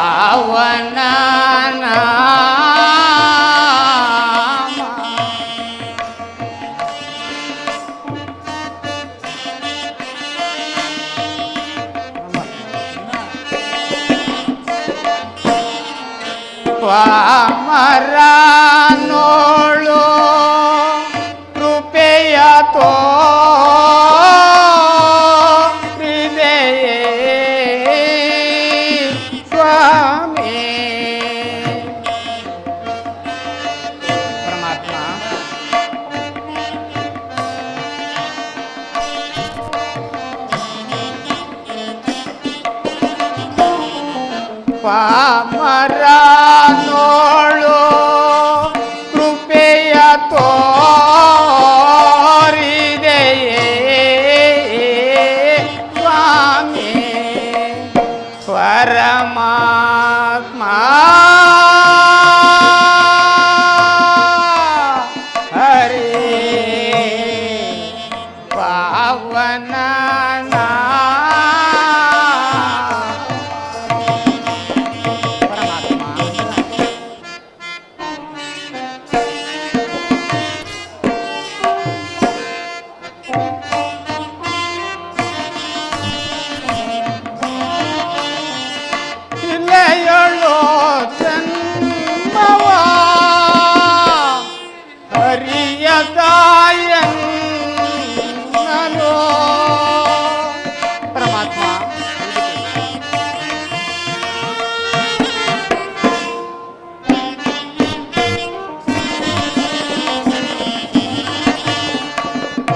ಪಾವನ ಪಾಮರ ನೋಳು ಕೃಪೆಯ ತೋರಿದೆ ಸ್ವಾಮಿ ಪರಮಾತ್ಮ. ಪಾಮರ ನೋಳು ಕೃಪೆಯ ತೋರಿದೆಯೇ ಸ್ವಾಮಿ ಪರಮಾತ್ಮ. ಹರಿ ಪಾವನ ಪರಮಾತ್ಮ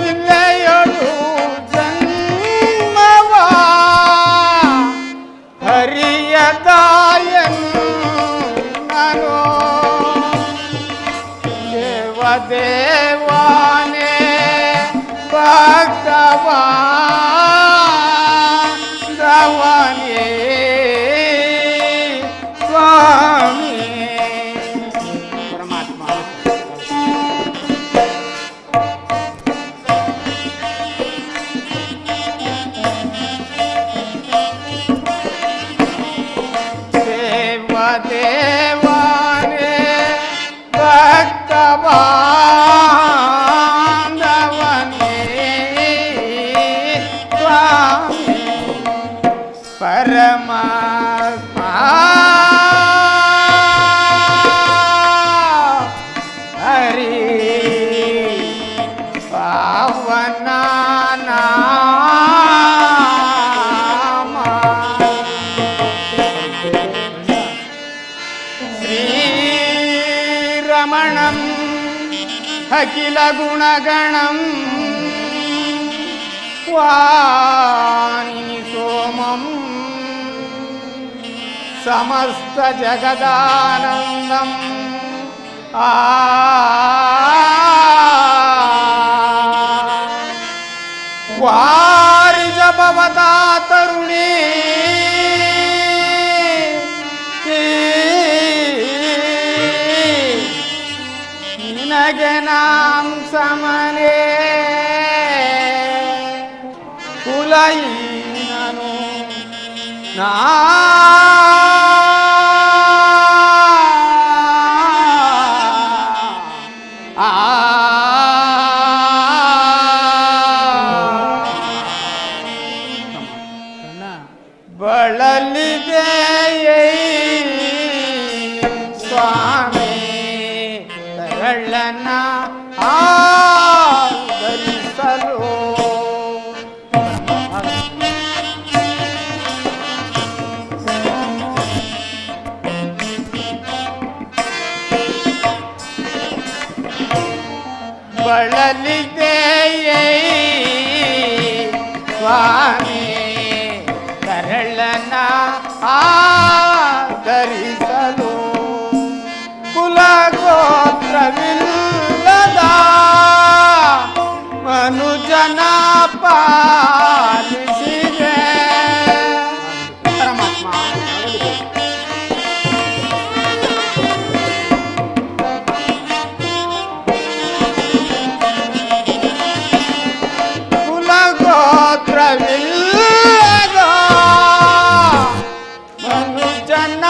ಇಲ್ಲೆಯೊಳು ಜನ್ಮವ ಹರಿಯದಾಯನ್ ನಾನು ದೇವದೇವಾನೇ ಭಕ್ತವಾನೇ ಸ್ವಾಮಿ ಪರಮಾತ್ಮ. ದೇವದೇವಾನೇ ಭಕ್ತವಾಂಧವನೇ ಸ್ವಾಮಿ ಪರಮಾತ್ಮ. ಹರಿ ಪಾವನ ನಾಮ. ಶ್ರೀರಮಣಂ ಅಖಿಲ ಗುಣಗಣಂ ವಾಣಿ ಸೋಮಂ ಸಮಸ್ತ ಜಗದಾನಂದಂ ವಾರಿಜ ಭವತಾ ತರುಣಿ ನಿನಗೆ ನಾಂ ಸಮನೆ ಕುಲಹೀನನು ನಾ ಬಳಲಿದೆ ಸ್ವಾಮಿ ತರಳನ ಆದರಿಸಲು. ಬಳಲಿದೆ ಸ್ವಾಮಿ ಕರಳನ ಆದರಿಸಲು. ಕುಲಗೋತ್ರವಿಲ್ಲದ ಮನುಜನ ಪಾಲಿಸಿದೆ ಪರಮಾತ್ಮ. ಕುಲಗೋತ್ರವಿಲ್ಲದ ಮನುಜನ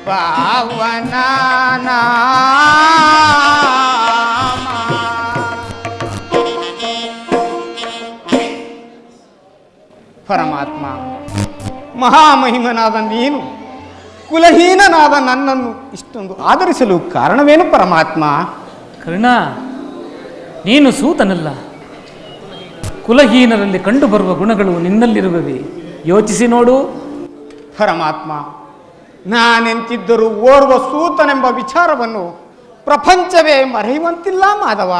ಪಾವನ ಪರಮಾತ್ಮ, ಮಹಾಮಹಿಮನಾದ ನೀನು ಕುಲಹೀನನಾದ ನನ್ನನ್ನು ಇಷ್ಟೊಂದು ಆದರಿಸಲು ಕಾರಣವೇನು ಪರಮಾತ್ಮ? ಕರ್ಣ, ನೀನು ಸೂತನಲ್ಲ. ಕುಲಹೀನರಲ್ಲಿ ಕಂಡುಬರುವ ಗುಣಗಳು ನಿನ್ನಲ್ಲಿರುವವೆ. ಯೋಚಿಸಿ ನೋಡು. ಪರಮಾತ್ಮ, ನಾನೆಂತಿದ್ದರೂ ಓರ್ವ ಸೂತನೆಂಬ ವಿಚಾರವನ್ನು ಪ್ರಪಂಚವೇ ಮರೆಯುವಂತಿಲ್ಲ ಮಾಧವ.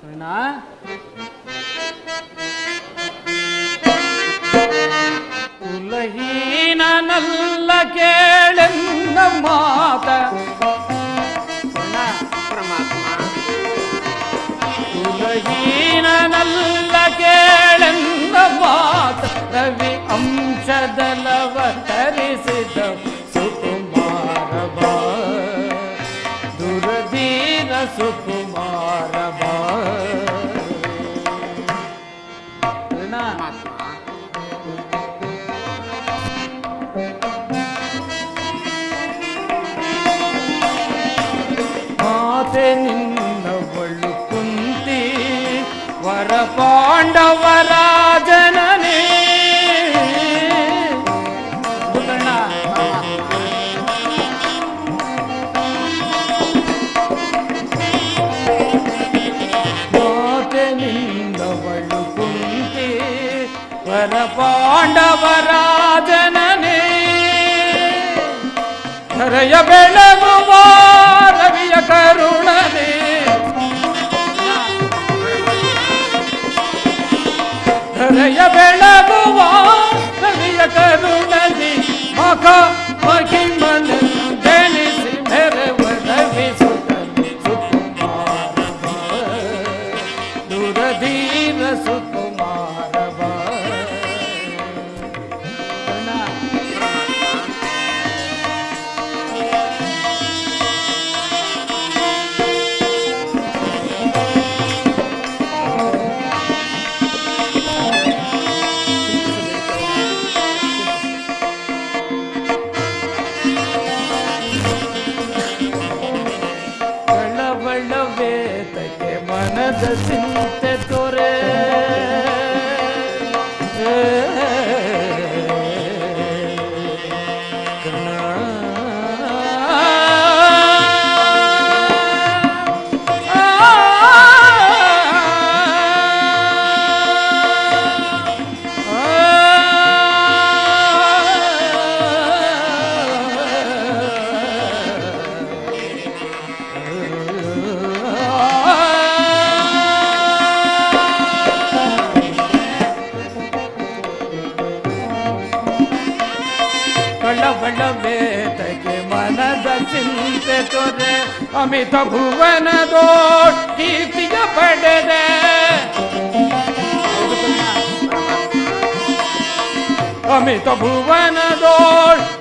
ಕರ್ಣ, ಕುಲಹೀನನಲ್ಲ ಕೇಳೆನ್ನ ಮಾತ. ಕುಲಹೀನನಲ್ಲ ಕೇಳೆನ್ನ ಮಾತ. ರವಿ ಅಂಶದಲವತರಿಸಿದ ಸುಕುಮಾರ ಬಾ, ದುರಧೀರ ಸುಕುಮಾರ ಬಾ. ಮಾತೆ ನಿನ್ನವಳು ಕುಂತಿ ವರ ಪಾಂಡವರ ಜನನೇ. ಮಾತೆ ನಿನ್ನವಳು ಕುಂತಿ ವರ ಪಾಂಡವರ ಜನನೇ. ಧರೆಯ ಬೆಳಗುವ ರವಿಯ ಕರುಣನೆ. ಧರೆಯ ಬೆಳಗುವ ರವಿಯ ಕರುಣನೆ. ಮಖ ಮಹಿಮನ ಜನಿಸಿ ಮೆರವ ರವಿಸುತ್ತನೆ ಸುಕುಮಾರ ಬಾ, ದುರಧೀರ ಸುಕುಮಾರ ಬಾ. ವೇತಕ್ಕೆ ಮನದ ಚಿಂತೆ ತೊರೆ. ಬಳ್ಳವೇತಕ್ಕೆ ಮನದ ಚಿಂತೆ ತೊರೆ. ಅಮಿತ ಭುವನದೋ ಕೀರ್ತಿಯ ಪಡೆದೆ. ಅಮಿತ ಭುವನದೋ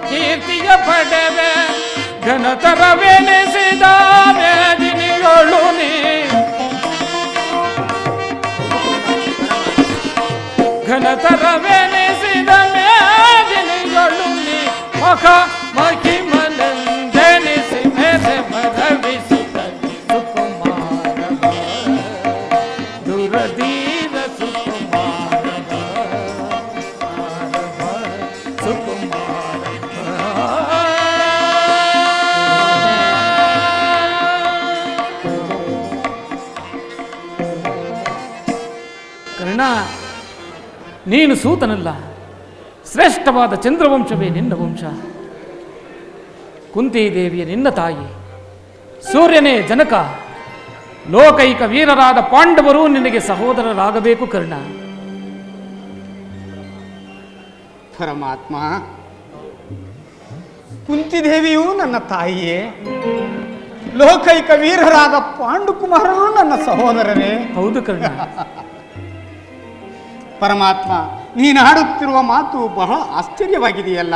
ಕೀರ್ತಿಯ ಪಡೆವೆ. ಘನತರವೆನಿಸಿದ ಮೇದಿನಿಯೊಳು ನೀ. ಘನತರವೆನಿಸಿದ ಮೇದಿನಿಯೊಳು ನೀ. ಮಖ ಮಹಿಮನಂದನಿಸಿ ಮೆರವ ರವಿಸುತ್ತನೆ ಸುಕುಮಾರ ಬಾ, ದುರಧೀರ ಸುಕುಮಾರ ಬಾ, ಸುಕುಮಾರ ಬಾ. ಕರ್ಣ, ನೀನು ಸೂತನಲ್ಲ. ಶ್ರೇಷ್ಠವಾದ ಚಂದ್ರವಂಶವೇ ನಿನ್ನ ವಂಶ. ಕುಂತಿದೇವಿಯ ನಿನ್ನ ತಾಯಿ, ಸೂರ್ಯನೇ ಜನಕ. ಲೋಕೈಕ ವೀರರಾದ ಪಾಂಡವರು ನಿನಗೆ ಸಹೋದರರಾಗಬೇಕು ಕರ್ಣ. ಪರಮಾತ್ಮ, ಕುಂತಿದೇವಿಯೂ ನನ್ನ ತಾಯಿಯೇ, ಲೋಕೈಕ ವೀರರಾದ ಪಾಂಡುಕುಮಾರರು ನನ್ನ ಸಹೋದರರೇ. ಹೌದು ಕರ್ಣ. ಪರಮಾತ್ಮ, ನೀನಾಡುತ್ತಿರುವ ಮಾತು ಬಹಳ ಆಶ್ಚರ್ಯವಾಗಿದೆಯಲ್ಲ.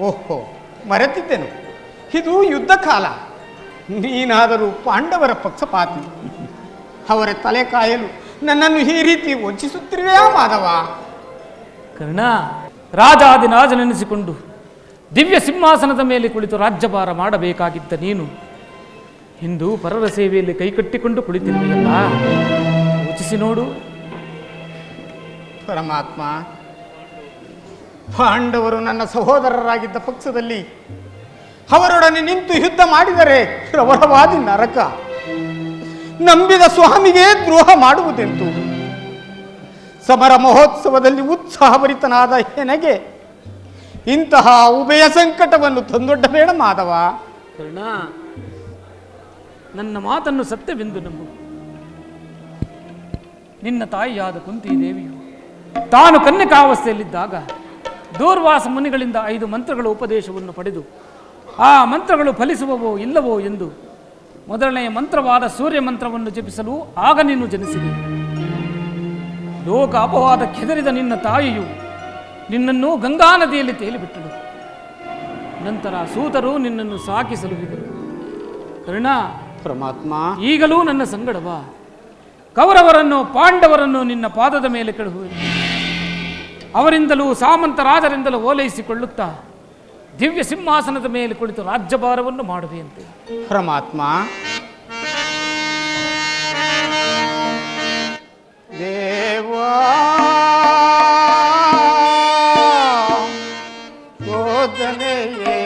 ಓಹೋ, ಮರೆತಿದ್ದೆನು. ಇದು ಯುದ್ಧ ಕಾಲ. ನೀನಾದರೂ ಪಾಂಡವರ ಪಕ್ಷಪಾತಿ. ಅವರ ತಲೆ ಕಾಯಲು ನನ್ನನ್ನು ಈ ರೀತಿ ವಂಚಿಸುತ್ತಿರುವೆಯಾ ಮಾಧವ? ಕರ್ಣ, ರಾಜಾದಿರಾಜನೆನಿಸಿಕೊಂಡು ದಿವ್ಯ ಸಿಂಹಾಸನದ ಮೇಲೆ ಕುಳಿತು ರಾಜ್ಯಭಾರ ಮಾಡಬೇಕಾಗಿದ್ದ ನೀನು ಇಂದು ಪರರ ಸೇವೆಯಲ್ಲಿ ಕೈಕಟ್ಟಿಕೊಂಡು ಕುಳಿತಿರುವೆಯಲ್ಲ, ಯೋಚಿಸಿ ನೋಡು. ಪರಮಾತ್ಮ, ಪಾಂಡವರು ನನ್ನ ಸಹೋದರರಾಗಿದ್ದ ಪಕ್ಷದಲ್ಲಿ ಅವರೊಡನೆ ನಿಂತು ಯುದ್ಧ ಮಾಡಿದರೆ ಪ್ರಬಲವಾದಿ ನರಕ, ನಂಬಿದ ಸ್ವಾಮಿಗೆ ದ್ರೋಹ ಮಾಡುವುದೆಂತು? ಸಮರ ಮಹೋತ್ಸವದಲ್ಲಿ ಉತ್ಸಾಹಭರಿತನಾದ ನನಗೆ ಇಂತಹ ಉಭಯ ಸಂಕಟವನ್ನು ತಂದೊಡ್ಡಬೇಡ ಮಾಧವ. ಕರ್ಣ, ನನ್ನ ಮಾತನ್ನು ಸತ್ಯವೆಂದು ನಂಬು. ನಿನ್ನ ತಾಯಿಯಾದ ಕುಂತಿ ದೇವಿಯು ತಾನು ಕನ್ಯಕಾವಸ್ಥೆಯಲ್ಲಿದ್ದಾಗ ದೂರ್ವಾಸ ಮುನಿಗಳಿಂದ 5 ಮಂತ್ರಗಳ ಉಪದೇಶವನ್ನು ಪಡೆದು ಆ ಮಂತ್ರಗಳು ಫಲಿಸುವವೋ ಇಲ್ಲವೋ ಎಂದು ಮೊದಲನೆಯ ಮಂತ್ರವಾದ ಸೂರ್ಯ ಮಂತ್ರವನ್ನು ಜಪಿಸಲು ಆಗ ನೀನು ಜನಿಸಿದೆ. ಲೋಕ ಅಪವಾದ ಕೆದರಿದ ನಿನ್ನ ತಾಯಿಯು ನಿನ್ನನ್ನು ಗಂಗಾ ನದಿಯಲ್ಲಿ ತೇಲಿಬಿಟ್ಟಳು. ನಂತರ ಸೂತರು ನಿನ್ನನ್ನು ಸಾಕಿ ಸಲುಹಿದರು. ಕರ್ಣ, ಪರಮಾತ್ಮ, ಈಗಲೂ ನನ್ನ ಸಂಗಡವ ಕೌರವರನ್ನು ಪಾಂಡವರನ್ನು ನಿನ್ನ ಪಾದದ ಮೇಲೆ ಕೆಡಹುವೆನು. ಅವರಿಂದಲೂ ಸಾಮಂತರಾಜರಿಂದಲೂ ಓಲೈಸಿಕೊಳ್ಳುತ್ತಾ ದಿವ್ಯ ಸಿಂಹಾಸನದ ಮೇಲೆ ಕುಳಿತು ರಾಜ್ಯಭಾರವನ್ನು ಮಾಡುವೆಯಂತೆ. ಪರಮಾತ್ಮ, ದೇವಾ ಯೋಧನೆಯೇ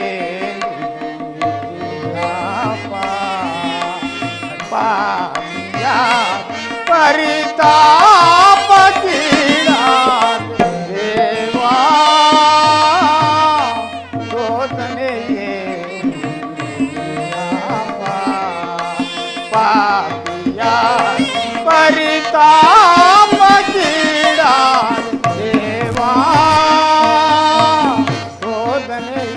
ಪರಿತಾಪ ದೇವಾ ಯೋಧನೆಯೇ ಪಾಪಿಯ ಪರಿತಾಪ ದೇವಾ ಯೋಧನೆಯೇ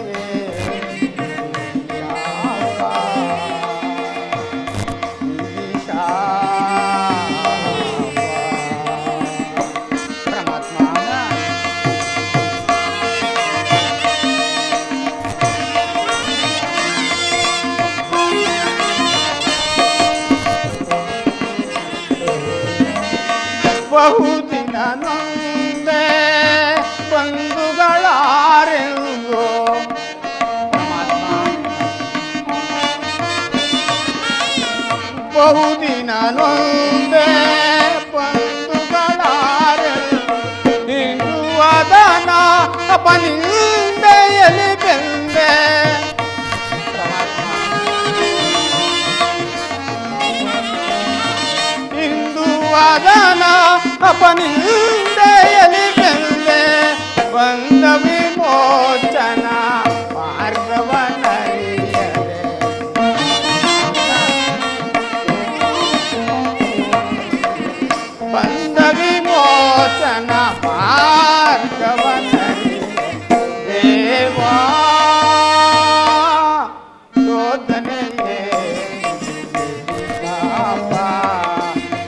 ಬಹುದಿನ ನೊಂದೆ ಬಂಧುಗಳಾರೆಂದು ಬಹುದಿನ ನೊಂದೆ ಬಂಧುಗಳಾರೆಂದು ಇಂದು ಅದನ ಅಪನಿಂದೆಯಲ್ಲಿ ಬೆಂದೆ ಇಂದು ಅದನ ಅಪನಿಂದೆಯಲ್ಲಿ ಬೆಂದೆ ಬಂದ ವಿಮೋಚನ ಮಾರ್ಗವನರಿಯದೆ ಬಂದ ವಿಮೋಚನ ಮಾರ್ಗವನರಿಯದೆ ದೇವಾ ಶೋಧನೆಯೇ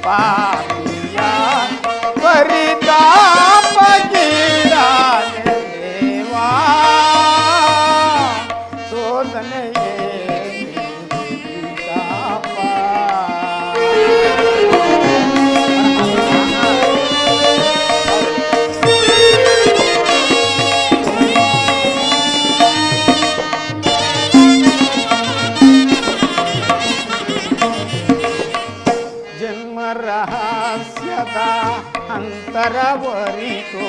ಪಾಪಿಯ ಪರಿತಾಪ ದೇವಾ ಶೋಧನೆಯೇ ರಹಸ್ಯದ ಅಂತರವರಿತು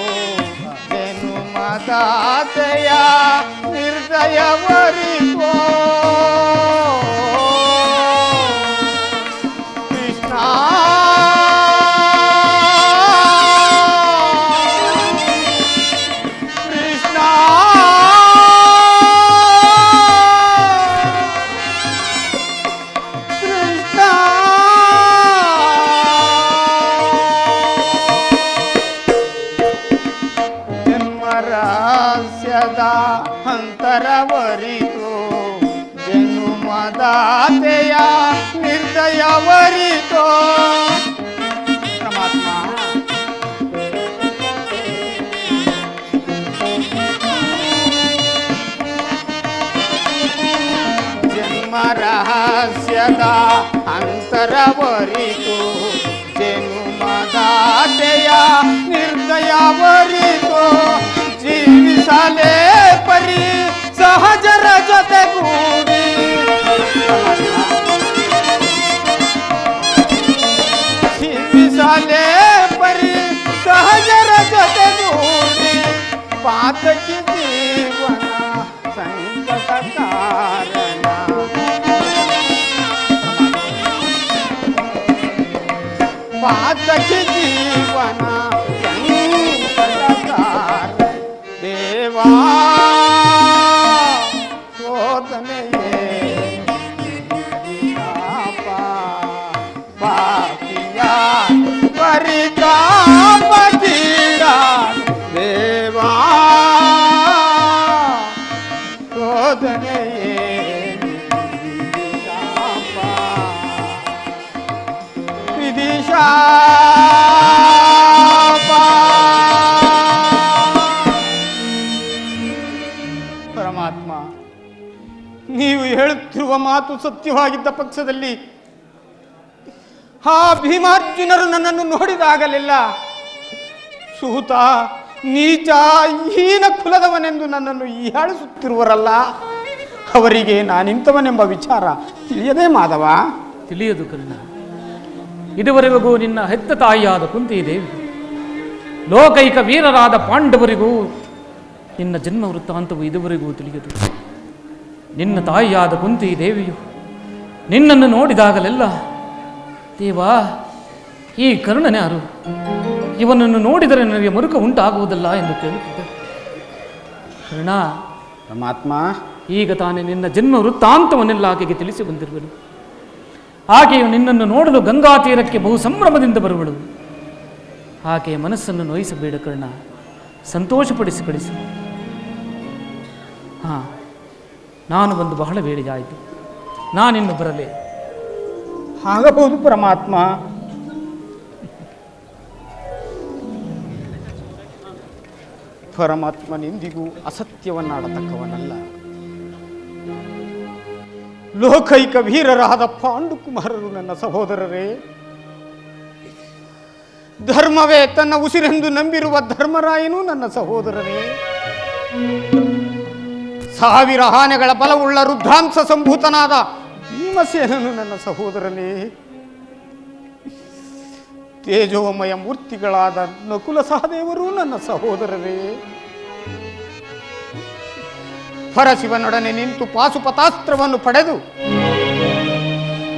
ಜನುಮದಾತೆಯ ನಿರ್ದಯವರಿತು ಕೃಷ್ಣ ಕೃಷ್ಣ ಕೃಷ್ಣ ರಹಸ್ಯದ ಅಂತರವರಿತು ಜನುಮದಾತೆಯ ನಿರ್ದಯವರಿತು ಪರಮಾತ್ಮ ಜನ್ಮ ರಹಸ್ಯದ ಅಂತರವರಿತು ಜನುಮದಾತೆಯ ನಿರ್ದಯವರಿತು ಜೀವಿಸಲೇ ಪರಿ ಪಾತಕಿ ಜೀವನ ಸಂಕಟಕಾರ ದೇವಾ ಶೋಧನೆಯೇ ಪಾಪಿಯ ಪರಿತಾಪತೀರ ದೇವಾ ಶೋಧನೆಯೇ ಪರಮಾತ್ಮ, ನೀವು ಹೇಳುತ್ತಿರುವ ಮಾತು ಸತ್ಯವಾಗಿದ್ದ ಪಕ್ಷದಲ್ಲಿ ಆ ಭೀಮಾರ್ಜುನರು ನನ್ನನ್ನು ನೋಡಿದಾಗಲೆಲ್ಲ ಸೂತ, ನೀಚ, ಹೀನ ಕುಲದವನೆಂದು ನನ್ನನ್ನು ಹೀಯಾಳಿಸುತ್ತಿರುವರಲ್ಲ, ಅವರಿಗೆ ನಾನಿಂಥವನೆಂಬ ವಿಚಾರ ತಿಳಿಯದೇ ಮಾಧವ? ತಿಳಿಯದು ಕರ್ಣ. ಇದುವರೆಗೂ ನಿನ್ನ ಹೆತ್ತ ತಾಯಿಯಾದ ಕುಂತಿದೇವಿ, ಲೋಕೈಕ ವೀರರಾದ ಪಾಂಡವರಿಗೂ ನಿನ್ನ ಜನ್ಮ ವೃತ್ತಾಂತವು ಇದುವರೆಗೂ ತಿಳಿಯದು. ನಿನ್ನ ತಾಯಿಯಾದ ಕುಂತಿ ದೇವಿಯು ನಿನ್ನನ್ನು ನೋಡಿದಾಗಲೆಲ್ಲ, ದೇವಾ ಈ ಕರ್ಣನ್ಯಾರು, ಇವನನ್ನು ನೋಡಿದರೆ ನನಗೆ ಮರುಕ ಉಂಟಾಗುವುದಲ್ಲ ಎಂದು ಕೇಳುತ್ತಿದ್ದೆ. ಕರ್ಣ ಪರಮಾತ್ಮ, ಈಗ ತಾನೇ ನಿನ್ನ ಜನ್ಮ ವೃತ್ತಾಂತವನ್ನೆಲ್ಲ ಆಕೆಗೆ ತಿಳಿಸಿ ಬಂದಿರುವನು. ಆಕೆಯು ನಿನ್ನನ್ನು ನೋಡಲು ಗಂಗಾ ತೀರಕ್ಕೆ ಬಹು ಸಂಭ್ರಮದಿಂದ ಬರುವಳು. ಆಕೆಯ ಮನಸ್ಸನ್ನು ನೋಯಿಸಬೇಡ ಕರ್ಣ, ಸಂತೋಷಪಡಿಸಿ ಕಳಿಸು. ನಾನು ಬಂದು ಬಹಳ ಬೇಡಿಯಾಯಿತು, ನಾನಿನ್ನು ಬರಲೇ? ಆಗಬಹುದು ಪರಮಾತ್ಮ. ಪರಮಾತ್ಮನೆಂದಿಗೂ ಅಸತ್ಯವನ್ನಾಡತಕ್ಕವನಲ್ಲ. ಲೋಕೈಕ ವೀರರಾದ ಪಾಂಡುಕುಮಾರರು ನನ್ನ ಸಹೋದರರೇ. ಧರ್ಮವೇ ತನ್ನ ಉಸಿರೆಂದು ನಂಬಿರುವ ಧರ್ಮರಾಯನು ನನ್ನ ಸಹೋದರರೇ. ಸಾವಿರ ಆನೆಗಳ ಬಲವುಳ್ಳ ರುದ್ರಾಂಶ ಸಂಭೂತನಾದ ಭೀಮಸೇನನು ನನ್ನ ಸಹೋದರನೇ. ತೇಜೋಮಯ ಮೂರ್ತಿಗಳಾದ ನಕುಲ ಸಹದೇವರು ನನ್ನ ಸಹೋದರರೇ. ಪರಶಿವನೊಡನೆ ನಿಂತು ಪಾಶುಪತಾಸ್ತ್ರವನ್ನು ಪಡೆದು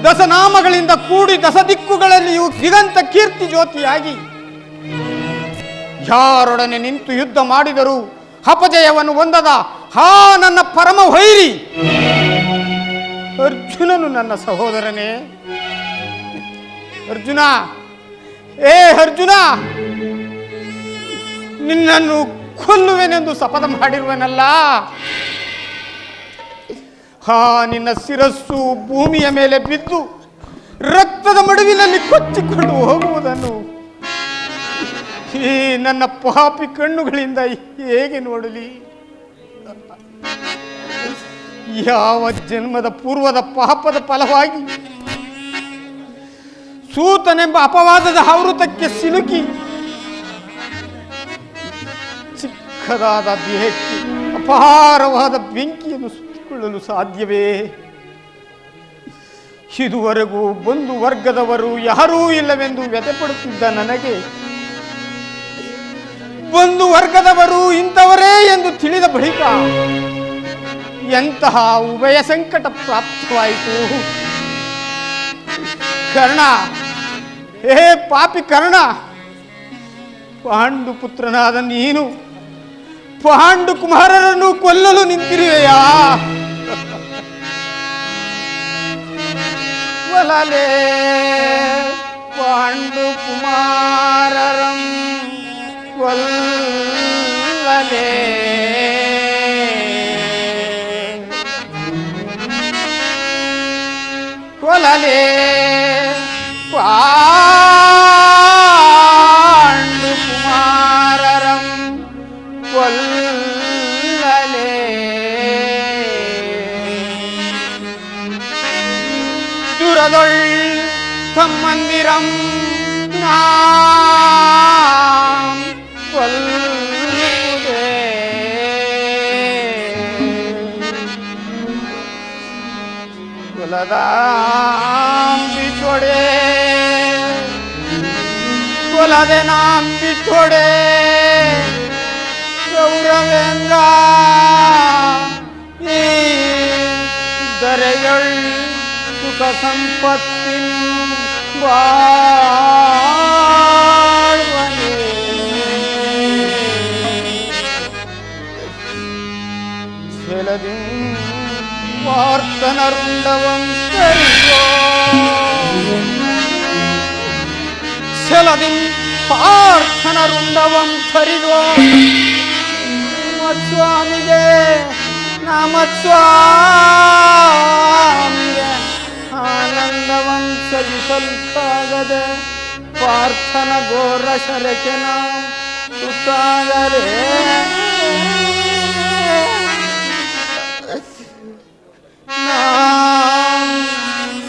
ದಶನಾಮಗಳಿಂದ ಕೂಡಿ ದಶ ದಿಕ್ಕುಗಳಲ್ಲಿಯೂ ದಿಗಂತ ಕೀರ್ತಿ ಜ್ಯೋತಿಯಾಗಿ ಯಾರೊಡನೆ ನಿಂತು ಯುದ್ಧ ಮಾಡಿದರೂ ಅಪಜಯವನ್ನು ಹೊಂದದ ನನ್ನ ಪರಮ ವೈರಿ ಅರ್ಜುನನು ನನ್ನ ಸಹೋದರನೇ. ಅರ್ಜುನ, ಅರ್ಜುನ, ನಿನ್ನನ್ನು ಕೊಲ್ಲುವೆನೆಂದು ಶಪಥ ಮಾಡಿರುವನಲ್ಲ. ನಿನ್ನ ಶಿರಸ್ಸು ಭೂಮಿಯ ಮೇಲೆ ಬಿದ್ದು ರಕ್ತದ ಮಡುವಿನಲ್ಲಿ ಕೊಚ್ಚಿಕೊಂಡು ಹೋಗುವುದನ್ನು ಈ ನನ್ನ ಪಾಪಿ ಕಣ್ಣುಗಳಿಂದ ಹೇಗೆ ನೋಡಲಿ? ಯಾವ ಜನ್ಮದ ಪೂರ್ವದ ಪಾಪದ ಫಲವಾಗಿ ಸೂತನೆಂಬ ಅಪವಾದದ ಆವೃತಕ್ಕೆ ಸಿಲುಕಿ ಚಿಕ್ಕದಾದ ದೇಹಕ್ಕೆ ಅಪಾರವಾದ ಬೆಂಕಿಯನ್ನು ಸುತ್ತಿಕೊಳ್ಳಲು ಸಾಧ್ಯವೇ? ಇದುವರೆಗೂ ಬಂಧು ವರ್ಗದವರು ಯಾರೂ ಇಲ್ಲವೆಂದು ವ್ಯಥೆಪಡುತ್ತಿದ್ದ ನನಗೆ ಬಂಧು ವರ್ಗದವರು ಇಂಥವರೇ ಎಂದು ತಿಳಿದ ಬಳಿಕ ಎಂತಹ ಉಭಯ ಸಂಕಟ ಪ್ರಾಪ್ತವಾಯಿತು. ಕರ್ಣ, ಪಾಪಿ ಕರ್ಣ, ಪಾಂಡು ಪುತ್ರನಾದ ನೀನು ಪಾಂಡು ಕುಮಾರರನ್ನು ಕೊಲ್ಲಲು ನಿಂತಿರುವೆಯಾ? ಒಲಲೇ ಪಾಂಡು ಕುಮಾರರಂ ಕೊಲ್ಲಲೇ ಕೊಲಲೇ ಪಾಂಡು ಕುಮಾರರಂ ಕೊಲ್ಲಲೇ ದುರದೊಳ್ ತಮ್ಮಂದಿರಂ ಕೊಲ್ಲುವುದೇ ಕೊಲದಾಂಬಿತೊಡೆ ಕೊಲದೆ ನಾಂಬಿತೊಡೆ ಗೌರವೇಂದ್ರ ಈ ದರೆಯೊಳ್ ಸುಖ ಸಂಪತ್ತಿನ ಛಲದಿ ವಾರ್ತನರುಂಡವಂ ಕರಿಯೋ ಛಲದಿ ಪಾರ್ಥನರುಂಡವಂ ಕರಿಯೋ ಸ್ವಾಮಿಗೆ ನಾಮ ಸ್ವಾಮಿಗೆ ಆನಂದವಂ ಸಹಿಸಲ್ಕಾಗದೆ ಪಾರ್ಥನ ಘೋರ ಶರಕ್ಕೆ ನಾವು ಸುತ್ತಾಗಲೇ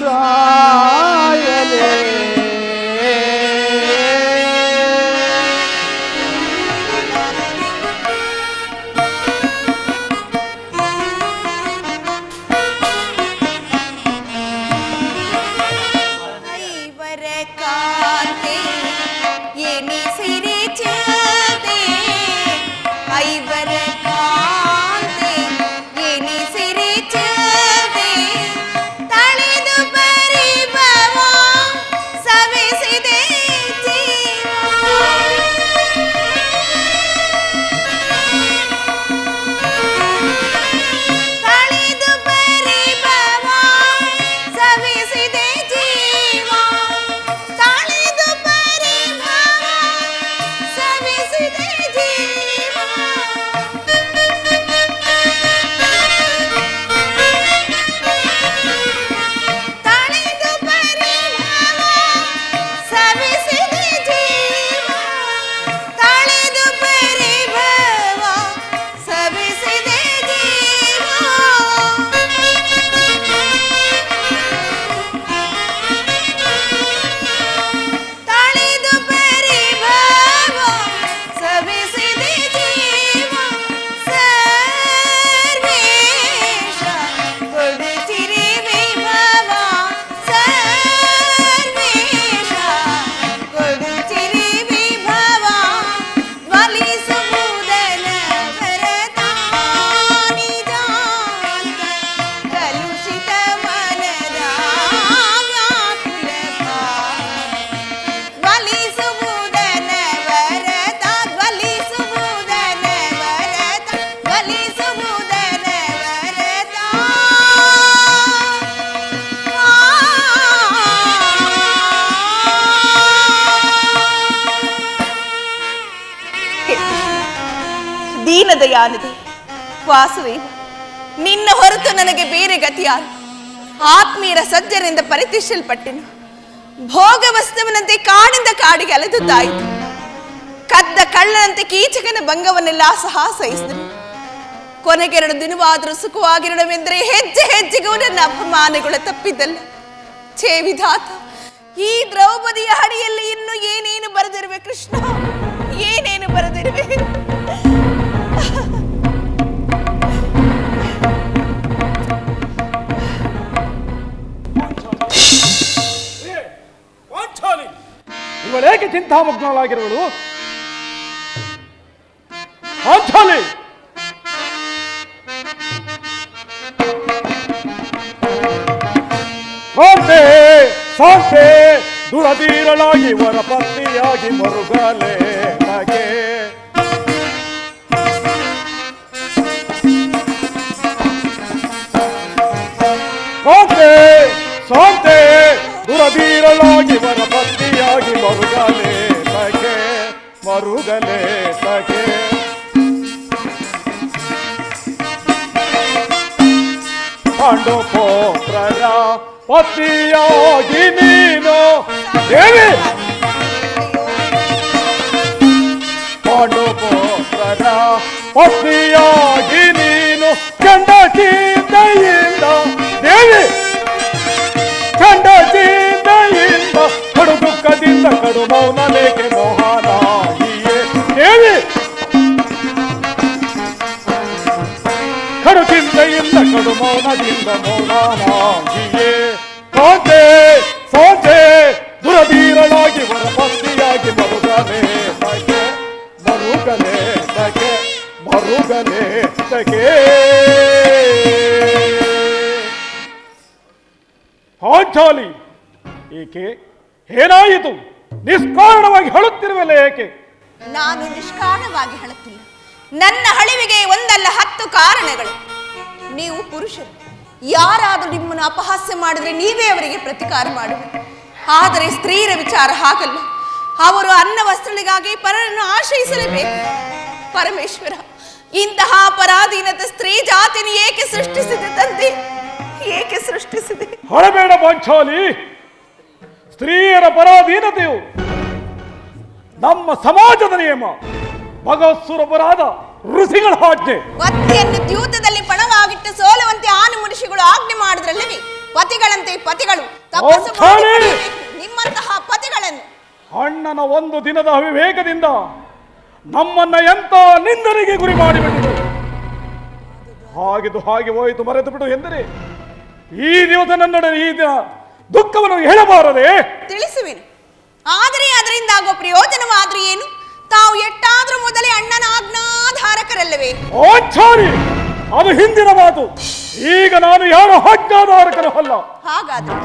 ಸಾಯಲೇ ದೀನದಯಾನದೆ ವಾಸುದೇವ, ನಿನ್ನ ಹೊರತು ನನಗೆ ಬೇರೆ ಗತಿಯಾರು. ಆತ್ಮೀಯರ ಸಜ್ಜರಿಂದ ಪರಿತಿಷ್ಠಲ್ಪಟ್ಟೆನು. ಭೋಗ ವಸ್ತುವಿನಂತೆ ಕಾಡಿಂದ ಕಾಡಿಗೆ ಅಲೆದುದ್ದಾಯಿತು. ಕದ್ದ ಕಳ್ಳನಂತೆ ಕೀಚಕನ ಭಂಗವನ್ನೆಲ್ಲ ಸಹ ಸಹಿಸಿದನು. ಕೊನೆಗೆರಡು ದಿನವಾದರೂ ಸುಖವಾಗಿರണമെಂದರೆ ಹೆಜ್ಜೆ ಹೆಜ್ಜೆಗೂ ನನ್ನ ಅಪಮಾನಗಳು ತಪ್ಪಿದ್ದಲ್ಲ. ಛೇ ವಿಧಾತ, ಈ ದ್ರೌಪದಿಯ ಹಡಿಯಲ್ಲಿ ಇನ್ನು ಏನೇನು ಬರೆದಿರುವೆ ಕೃಷ್ಣ, ಏನೇನು ಬರೆದಿರುವೆ. ಇವಳೇಕೆ ಚಿಂತಾಮಗ್ನಳಾಗಿರುವಳು? ಪಾಂಚಾಲಿ, ಶಾಂತೆ ಶಾಂತೆ, ದುರದೀರಳಾಗಿ ವರಪತ್ನಿಯಾಗಿ ಮರುಗಲೇ ನಗೆ. ಶಾಂತೆ ಶಾಂತೆ, ದುರದೀರಳಾಗಿ ವರಪತ್ನಿಯಾಗಿ ಮರುಗಲೇ ತಗೆ, ಮರುಗಲೇ ತಗೆ. ಪಾಂಡುಪುತ್ರರ ಪತ್ನಿಯಾಗಿ ನೀನು ದೇವಿ, ಪಾಂಡುಪುತ್ರರ ಪತ್ನಿಯಾಗಿ ನೀನು ಚಂಡ ಚಿಂತೆಯಿಂದ ದೇವಿ, ಚಂಡ ಚಿಂತೆಯಿಂದ ಕಡು ದುಃಖದಿಂದ ಕಡು ಮೌನಲೇಕೆ ಮೋಹನಾಗಿಯೇ ದೇವಿ, ಕಡು ಚಿಂತೆಯಿಂದ ಕಡು ಮೌನದಿಂದ ಮೌನನಾಗಿಯೇ. ಸೋಂತೆ ಸೋಂತೆ, ದುರದೀರಳಾಗಿ ವರಪತ್ನಿಯಾಗಿ ಮರುಗಲೇ ತಗೆ, ಮರುಗಲೇ ತಗೆ, ಮರುಗಲೇ ತಗೆ. ಪಾಂಚಾಲಿ, ಏಕೆ ಏನಾಯಿತು? ನಿಷ್ಕಾರಣವಾಗಿ ಹೇಳುತ್ತಿರುವಲ್ಲ ಏಕೆ? ನಾನು ನಿಷ್ಕಾರಣವಾಗಿ ಹೇಳುತ್ತಿಲ್ಲ. ನನ್ನ ಹಳಿವಿಗೆ ಒಂದಲ್ಲ 10 ಕಾರಣಗಳು. ನೀವು ಪುರುಷರು, ಯಾರಾದರೂ ನಿಮ್ಮನ್ನು ಅಪಹಾಸ್ಯ ಮಾಡಿದ್ರೆ ನೀವೇ ಅವರಿಗೆ ಪ್ರತಿಕಾರ ಮಾಡುವುದು. ಆದರೆ ಸ್ತ್ರೀಯರ ವಿಚಾರ ಹಾಗಲ್ಲ. ಅವರು ಅನ್ನ ವಸ್ತ್ರಗಳಿಗಾಗಿ ಪರರನ್ನು ಆಶ್ರಯಿಸಲೇಬೇಕು. ಪರಮೇಶ್ವರ, ಇಂತಹ ಪರಾಧೀನದ ಸ್ತ್ರೀ ಜಾತಿಯನ್ನು ಏಕೆ ಸೃಷ್ಟಿಸಿದೆ ತಂದೆ? ಏಕೆ ಸೃಷ್ಟಿಸಿದೆ? ಹೊರಬೇಡ ಪಾಂಚಾಲಿ. ಸ್ತ್ರೀಯರ ಪರಾಧೀನತೆಯು ನಮ್ಮ ಸಮಾಜದ ನಿಯಮ, ಭಗವತ್ಸುರಪರಾದ ಋಷಿಗಳ ಆಜ್ಞೆ. ಪತಿಯನ್ನು ದ್ಯೂತದಲ್ಲಿ ಪಣವಾಗಿಟ್ಟು ಸೋಲುವಂತೆ ಆನು ಮುನಿಷಿಗಳು ಆಜ್ಞೆ ಮಾಡಿದ್ರಲ್ಲವೇ? ಪತಿಗಳಂತೆ ಪತಿಗಳು ತಪಸ್ಸು ಮಾಡಬೇಕು. ನಿಮ್ಮಂತಹ ಪತಿಗಳನ್ನು ಅಣ್ಣನ ಒಂದು ದಿನದ ಅವಿವೇಕದಿಂದ ನಮ್ಮನ್ನ ಎಂತ ನಿಂದನೆಗೆ ಗುರಿ ಮಾಡಿಬಿಟ್ಟಿದೆ. ಹಾಗಿದು ಹಾಗೆ ಹೋಯಿತು, ಮರೆತು ಬಿಡು ಎಂದರೆ ಈ ದಿವಸ ನನ್ನೊಡನೆ ಈ ದಿನ ದುಃಖವನ್ನು ಹೇಳಬಾರದೆ? ತಿಳಿಸುವೆನು, ಆದರೆ ಅದರಿಂದ ಆಗುವ ಪ್ರಯೋಜನವಾದ್ರೂ ಏನು? ತಾವು ಎಟ್ಟಾದ್ರೂ ಮೊದಲೇ ಅಣ್ಣನ ಆಜ್ಞಾಧಾರಕರಲ್ಲವೇ? ಆಚಾರಿ, ಅದು ಹಿಂದಿನ ಮಾತು. ಈಗ ನಾನು ಯಾರ ಆಜ್ಞಾಧಾರಕರು ಅಲ್ಲ. ಹಾಗಾದ್ರೆ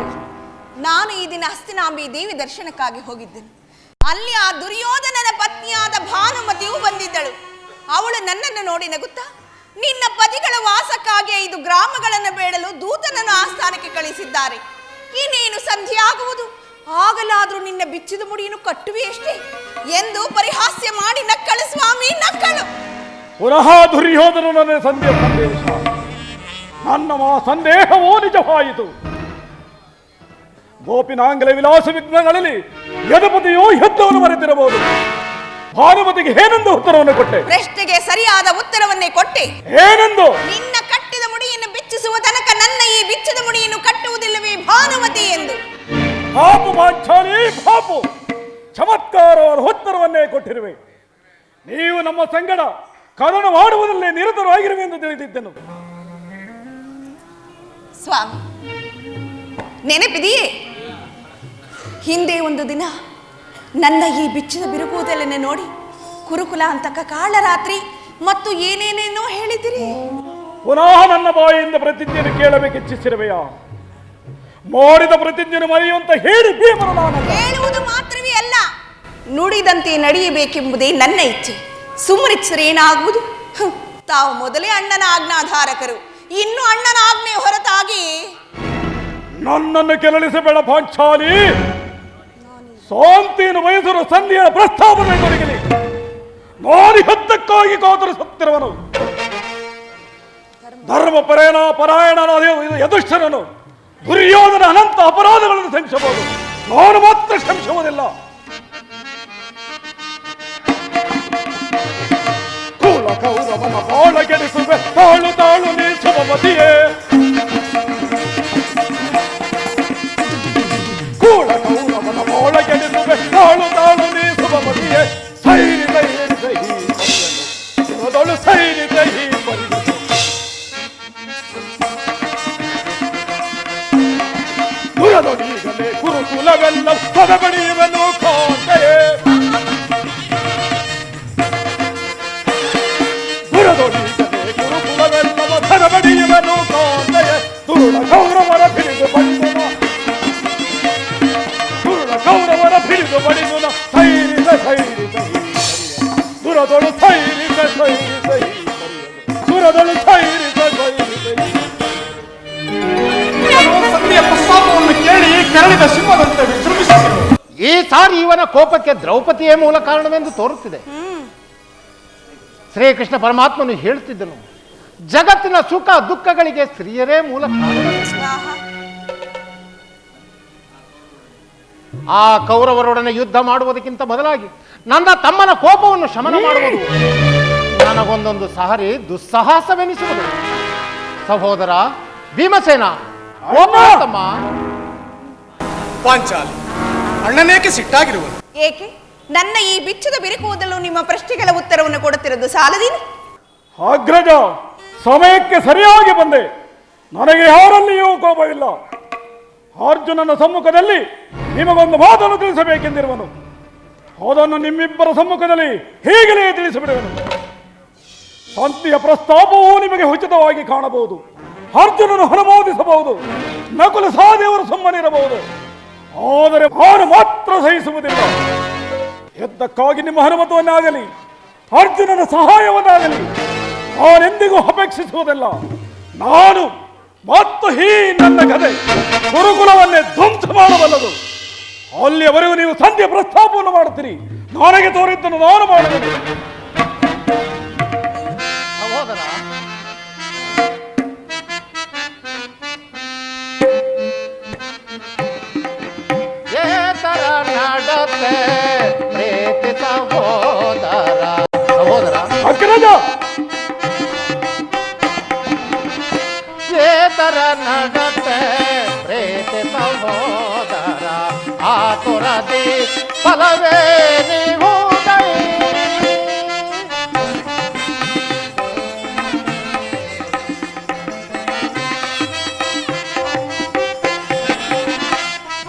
ನಾನು ಈ ದಿನ ಹಸ್ತಿನಾಂಬಿ ದೇವಿ ದರ್ಶನಕ್ಕಾಗಿ ಹೋಗಿದ್ದೆನು. ಅಲ್ಲಿ ಆ ದುರ್ಯೋಧನನ ಪತ್ನಿಯಾದ ಭಾನುಮತಿಯು ಬಂದಿದ್ದಳು. ಅವಳು ನನ್ನನ್ನು ನೋಡಿ ನಗುತ್ತಾ, ನಿನ್ನ ಪತಿಗಳ ವಾಸಕ್ಕಾಗಿ 5 ಗ್ರಾಮಗಳನ್ನು ಬೇಡಲು ದೂತನನ್ನು ಆಸ್ಥಾನಕ್ಕೆ ಕಳಿಸಿದ್ದಾರೆ. ಇನ್ನೇನು ಸಂಧಿ ಆಗುವುದು, ಆಗಲಾದ್ರೂ ನಿನ್ನ ಬಿಚ್ಚಿದ ಮುಡಿಯನ್ನು ಕಟ್ಟುವೆಯಷ್ಟೇ ಎಂದು ಪರಿಹಾಸ್ಯ ಮಾಡಿ ನಕ್ಕಳು. ಸ್ವಾಮಿ, ನಕ್ಕಳು. ಪುನಃ ದುರ್ಯೋಧನನ ಸಂದೇಶ. ನನ್ನ ಸಂದೇಹವೂ ನಿಜವಾಯಿತು. ಗೋಪಿನಾಂಗಲ ವಿಲಾಸ ವಿಘ್ನಗಳಲ್ಲಿ ಯದುಪತಿಯು ಯುದ್ಧವನ್ನು ಮರೆತಿರಬಹುದು. ಭಾನುಮತಿಗೆ ಏನೆಂದು ಉತ್ತರವನ್ನು ಕೊಟ್ಟೆ? ಪ್ರಶ್ನೆಗೆ ಸರಿಯಾದ ಉತ್ತರವನ್ನೇ ಕೊಟ್ಟೆ. ಏನೆಂದು? ನಿನ್ನ ಕಟ್ಟಿದ ಮುಡಿಯನ್ನು ಬಿಚ್ಚಿಸುವ ತನಕ ನನ್ನ ಈ ಬಿಚ್ಚಿದ ಮುಡಿಯನ್ನು ಕಟ್ಟುವುದಿಲ್ಲವೇ ಭಾನುಮತಿ ಎಂದು. ಪಾಪು ಪಾಂಚಾಲಿ, ಪಾಪು. ಚಮತ್ಕಾರವಾದ ಉತ್ತರವನ್ನೇ ಕೊಟ್ಟಿರುವೆ. ನೀವು ನಮ್ಮ ಸಂಗಡ ಕದನ ಮಾಡುವುದಲ್ಲೇ ನಿರತರಾಗಿರುವೆ ಎಂದು ತಿಳಿದಿದ್ದೆನು. ಸ್ವಾಮಿ, ನೆನಪಿದೆಯೇ? ಹಿಂದೆ ಒಂದು ದಿನ ನನ್ನ ಈ ಬಿಚ್ಚಿದ ಬಿರುಕುವುದಲ್ಲೇ ನೋಡಿ ಕುರುಕುಲ ಅಂತಕ ಕಾಳರಾತ್ರಿ ಮತ್ತು ಏನೇನೇನೋ ಹೇಳಿದಿರಿ. ಪುನಃ ನನ್ನ ಬಾಯಿಯಿಂದ ಪ್ರತಿಜ್ಞೆಯನ್ನು ಕೇಳಬೇಕಿಚ್ಛಿಸಿರುವೆಯಾ? ಮಾಡಿದ ಪ್ರತಿಜ್ಞೆಯನ್ನು ಮರೆಯುವಂತ ಹೇಳಿ ಭೀಮನು ನಾನು. ಹೇಳುವುದು ಮಾತ್ರವೇ ಅಲ್ಲ, ನುಡಿದಂತೆ ನಡೆಯಬೇಕೆಂಬುದೇ ನನ್ನ ಇಚ್ಛೆ. ಸುಮ್ಮನಿಚ್ಛರೆ ಏನಾಗುವುದು? ತಾವು ಮೊದಲೇ ಅಣ್ಣನ ಆಜ್ಞಾಧಾರಕರು, ಇನ್ನು ಅಣ್ಣನ ಆಜ್ಞೆ ಹೊರತಾಗಿ ನನ್ನನ್ನು ಕೆರಳಿಸಬೇಡ ಪಾಂಚಾಲಿ. ಶಾಂತಿಯನ್ನು ಬಯಸಿರುವ ಸಂಧಿಯ ಪ್ರಸ್ತಾಪನೆ ತೊಡಗಲಿ. ನಾನು ಯುದ್ಧಕ್ಕಾಗಿ ಕಾತರಿಸುತ್ತಿರುವನು. ಧರ್ಮ ಪರಾಯಣನಾದ ಯದುಷ್ಠರನು ದುರ್ಯೋಧನ ಅನಂತ ಅಪರಾಧಗಳನ್ನು ಕ್ಷಮಿಸಬಹುದು, ನಾನು ಮಾತ್ರ ಕ್ಷಮಿಸುವುದಿಲ್ಲ. ಕುಲ ಕೌರವನ ಬಾಳ ಗೆಡಿಸುವೆ, ತಾಳು ತಾಳು ನೀ ಸುಮತಿಯೇ. ಕುಲ ಕೌರವನ ಬಾಳ ಗೆಡಿಸುವೆ, ತಾಳು ತಾಳು ನೀ ಸುಮತಿಯೇ. ಸೈರಿ ಸೈರಿ ಸಹಿ ಪರಿಯಲು ಸೈರಿ ಸಹಿ ಪರಿಯಲು ದುರದೊಡೀಗಲೇ ಕುರುಕುಲವೆಲ್ಲ ಪದಬಡಿಯುವನು ಕಾಂತೆಯೇ. ದುರದೊಡೀಗಲೇ ಕುರುಕುಲವೆಲ್ಲ ಪದಬಡಿಯುವನು ಕಾಂತೆಯೇ. ದುರುಳ ಕೌರವರ ಬಿರಿದು ಬಡಿದುನ, ದುರುಳ ಕೌರವರ ಬಿರಿದು ಬಡಿದುನ. ಸೈರಿಸ ಸೈರಿ ಸಹಿ ದುರದೊಳು ಸೈರಿಸ ಸೈರಿ ಸಹಿ ದುರದೊಳು ಸೈರಿಸ ಸೈರಿ ಸಹಿ. ಸಂಧಿಯ ಪ್ರಸ್ತಾಪವನ್ನು ಕೇಳಿ ಕೆರಳಿದ ಸಿಂಹದಂತೆ ವಿಜೃಂಭಿಸಿದರು. ಈ ಸಾರಿ ಇವನ ಕೋಪಕ್ಕೆ ದ್ರೌಪದಿಯೇ ಮೂಲ ಕಾರಣವೆಂದು ತೋರುತ್ತಿದೆ. ಶ್ರೀಕೃಷ್ಣ ಪರಮಾತ್ಮನು ಹೇಳುತ್ತಿದ್ದನು, ಜಗತ್ತಿನ ಸುಖ ದುಃಖಗಳಿಗೆ ಸ್ತ್ರೀಯರೇ ಮೂಲ ಕಾರಣ. ಆ ಕೌರವರೊಡನೆ ಯುದ್ಧ ಮಾಡುವುದಕ್ಕಿಂತ ಮೊದಲಾಗಿ ನನ್ನ ತಮ್ಮನ ಕೋಪವನ್ನು ಶಮನ ಮಾಡುವುದು ನನಗೊಂದೊಂದು ಸಾರಿ ದುಸ್ಸಾಹಸವೆನಿಸುವುದು. ಸಹೋದರ ಭೀಮಸೇನ, ತಮ್ಮ ಪಾಂಚಾಲಿ, ಅಣ್ಣನೇಕೆ ಸಿಟ್ಟಾಗಿರುವುದು? ಏಕೆ? ನನ್ನ ಈ ಬಿಚ್ಚದ ಬಿರುಕುವುದಲ್ಲೂ ನಿಮ್ಮ ಪ್ರಶ್ನೆಗಳ ಉತ್ತರವನ್ನು ಕೊಡುತ್ತಿರೋದು ಸಾಲದೇನು? ಅಗ್ರಜ, ಸಮಯಕ್ಕೆ ಸರಿಯಾಗಿ ಬಂದೆ. ನನಗೆ ಯಾರಲ್ಲಿಯೂ ಕೋಪವಿಲ್ಲ. ಅರ್ಜುನನ ಸಮ್ಮುಖದಲ್ಲಿ ನಿಮಗೊಂದು ಮಾತನ್ನು ತಿಳಿಸಬೇಕೆಂದಿರುವನು. ಅದನ್ನು ನಿಮ್ಮಿಬ್ಬರ ಸಮ್ಮುಖದಲ್ಲಿ ಹೀಗಲೇ ತಿಳಿಸಿಬಿಡುವನು. ಸಂಧಿಯ ಪ್ರಸ್ತಾಪವೂ ನಿಮಗೆ ಉಚಿತವಾಗಿ ಕಾಣಬಹುದು. ಅರ್ಜುನನು ಅನುಮೋದಿಸಬಹುದು, ನಕುಲ ಸಹದೇವರು ಸುಮ್ಮನಿರಬಹುದು. ಆದರೆ ನಾನು ಮಾತ್ರ ಸಹಿಸುವುದಿಲ್ಲ. ಯುದ್ಧಕ್ಕಾಗಿ ನಿಮ್ಮ ಅನುಮತವನ್ನಾಗಲಿ ಅರ್ಜುನನ ಸಹಾಯವನ್ನಾಗಲಿ ನಾನೆಂದಿಗೂ ಅಪೇಕ್ಷಿಸುವುದಿಲ್ಲ. ನಾನು ಮತ್ತು ಈ ನನ್ನ ಗದೆ ಗುರುಕುಲವನ್ನೇ ಧ್ವಂಸ ಮಾಡಬಲ್ಲದು. ಅಲ್ಲಿಯವರೆಗೂ ನೀವು ಸಂಧ್ಯೆ ಪ್ರಸ್ತಾಪವನ್ನು ಮಾಡುತ್ತೀರಿ. ನನಗೆ ತೋರಿದ್ದನ್ನು ನಾನು ಮಾಡುತ್ತೇನೆ. ಸಹೋದರ, ಏತರ ನಡತೆ ಪ್ರೀತಿ ಸಹೋದರ. ಸಹೋದರ ಅಗ್ರಜ, ಏತರ ನಡತೆ ಪ್ರೀತಿ ಸಹೋದರ, ಆತುರದಿ ಫಲವೇ ನೀವು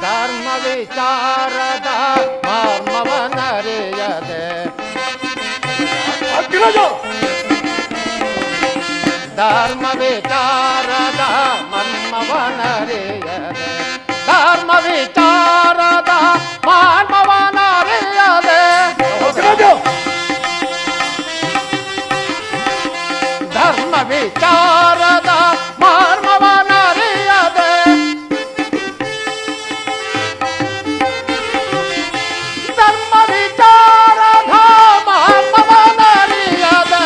ಧರ್ಮ ವಿಚಾರದ ಮರ್ಮವನರಿಯದೆ. ಅಗ್ರಜ, ಧರ್ಮ ವಿಚಾರದ ಮರ್ಮವನರಿಯದೆ. ಧರ್ಮ ವಿಚಾರದ ಮರ್ಮವನರಿಯದೆ. ಅಗ್ರಜ, ಧರ್ಮ ವಿಚಾರದ ಮರ್ಮವನರಿಯದೆ. ಧರ್ಮ ವಿಚಾರದ ಮರ್ಮವನರಿಯದೆ.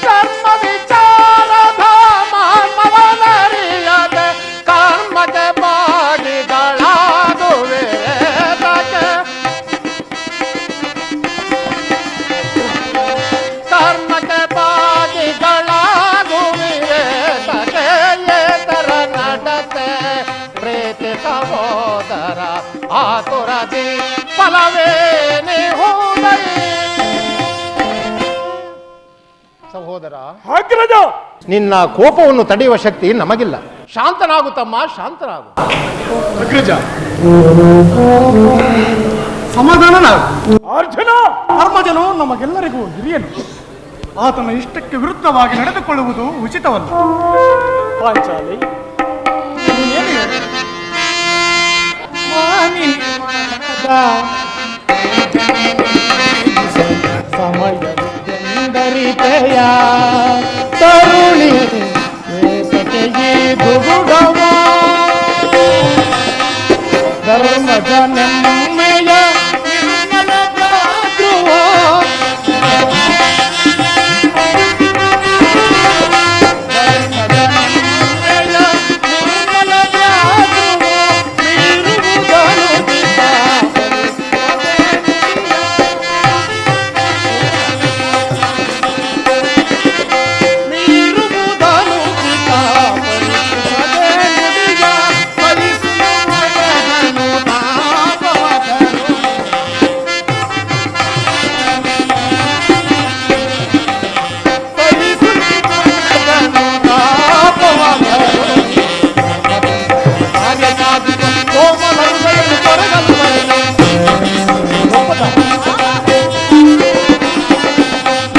ಧರ್ಮ ವಿಚಾರದ ಮರ್ಮವನರಿಯದೆ. ಕರ್ಮಕ್ಕೆ ಬಾಡಿಗಳಾಗುವೆ ತಗೆ. ಕರ್ಮಕ್ಕೆ ಬಾಡಿಗಳಾಗುವಿವೆ ತಗೆ. ಏತರ ನಡತೆ ಪ್ರೀತಿ ಸಹೋದರ, ಆತುರದಿ ಫಲವೇ ನೀಹುದೈ. ಸಹೋದರ, ಅಗ್ರಜ, ನಿನ್ನ ಕೋಪವನ್ನು ತಡೆಯುವ ಶಕ್ತಿ ನಮಗಿಲ್ಲ. ಶಾಂತನಾಗು ತಮ್ಮ, ಶಾಂತನಾಗು. ಅಗ್ರಜ, ಸಮಾಧಾನನಾಗು. ಅರ್ಜುನ, ಧರ್ಮಜನು ನಮಗೆಲ್ಲರಿಗೂ ಹಿರಿಯನು. ಆತನ ಇಷ್ಟಕ್ಕೆ ವಿರುದ್ಧವಾಗಿ ನಡೆದುಕೊಳ್ಳುವುದು ಉಚಿತವಲ್ಲ. ಪಾಂಚಾಲಿ, ನೀನೇನು ಹೇಳು? ಸಮಯದರಿತೆಯ ತರುಣಿ ಭುಗುಡವ ಧರ್ಮಜ ನೆಮ್ಮೆಯ ನಿರ್ಮಲ ಭ್ರಾತೃವ.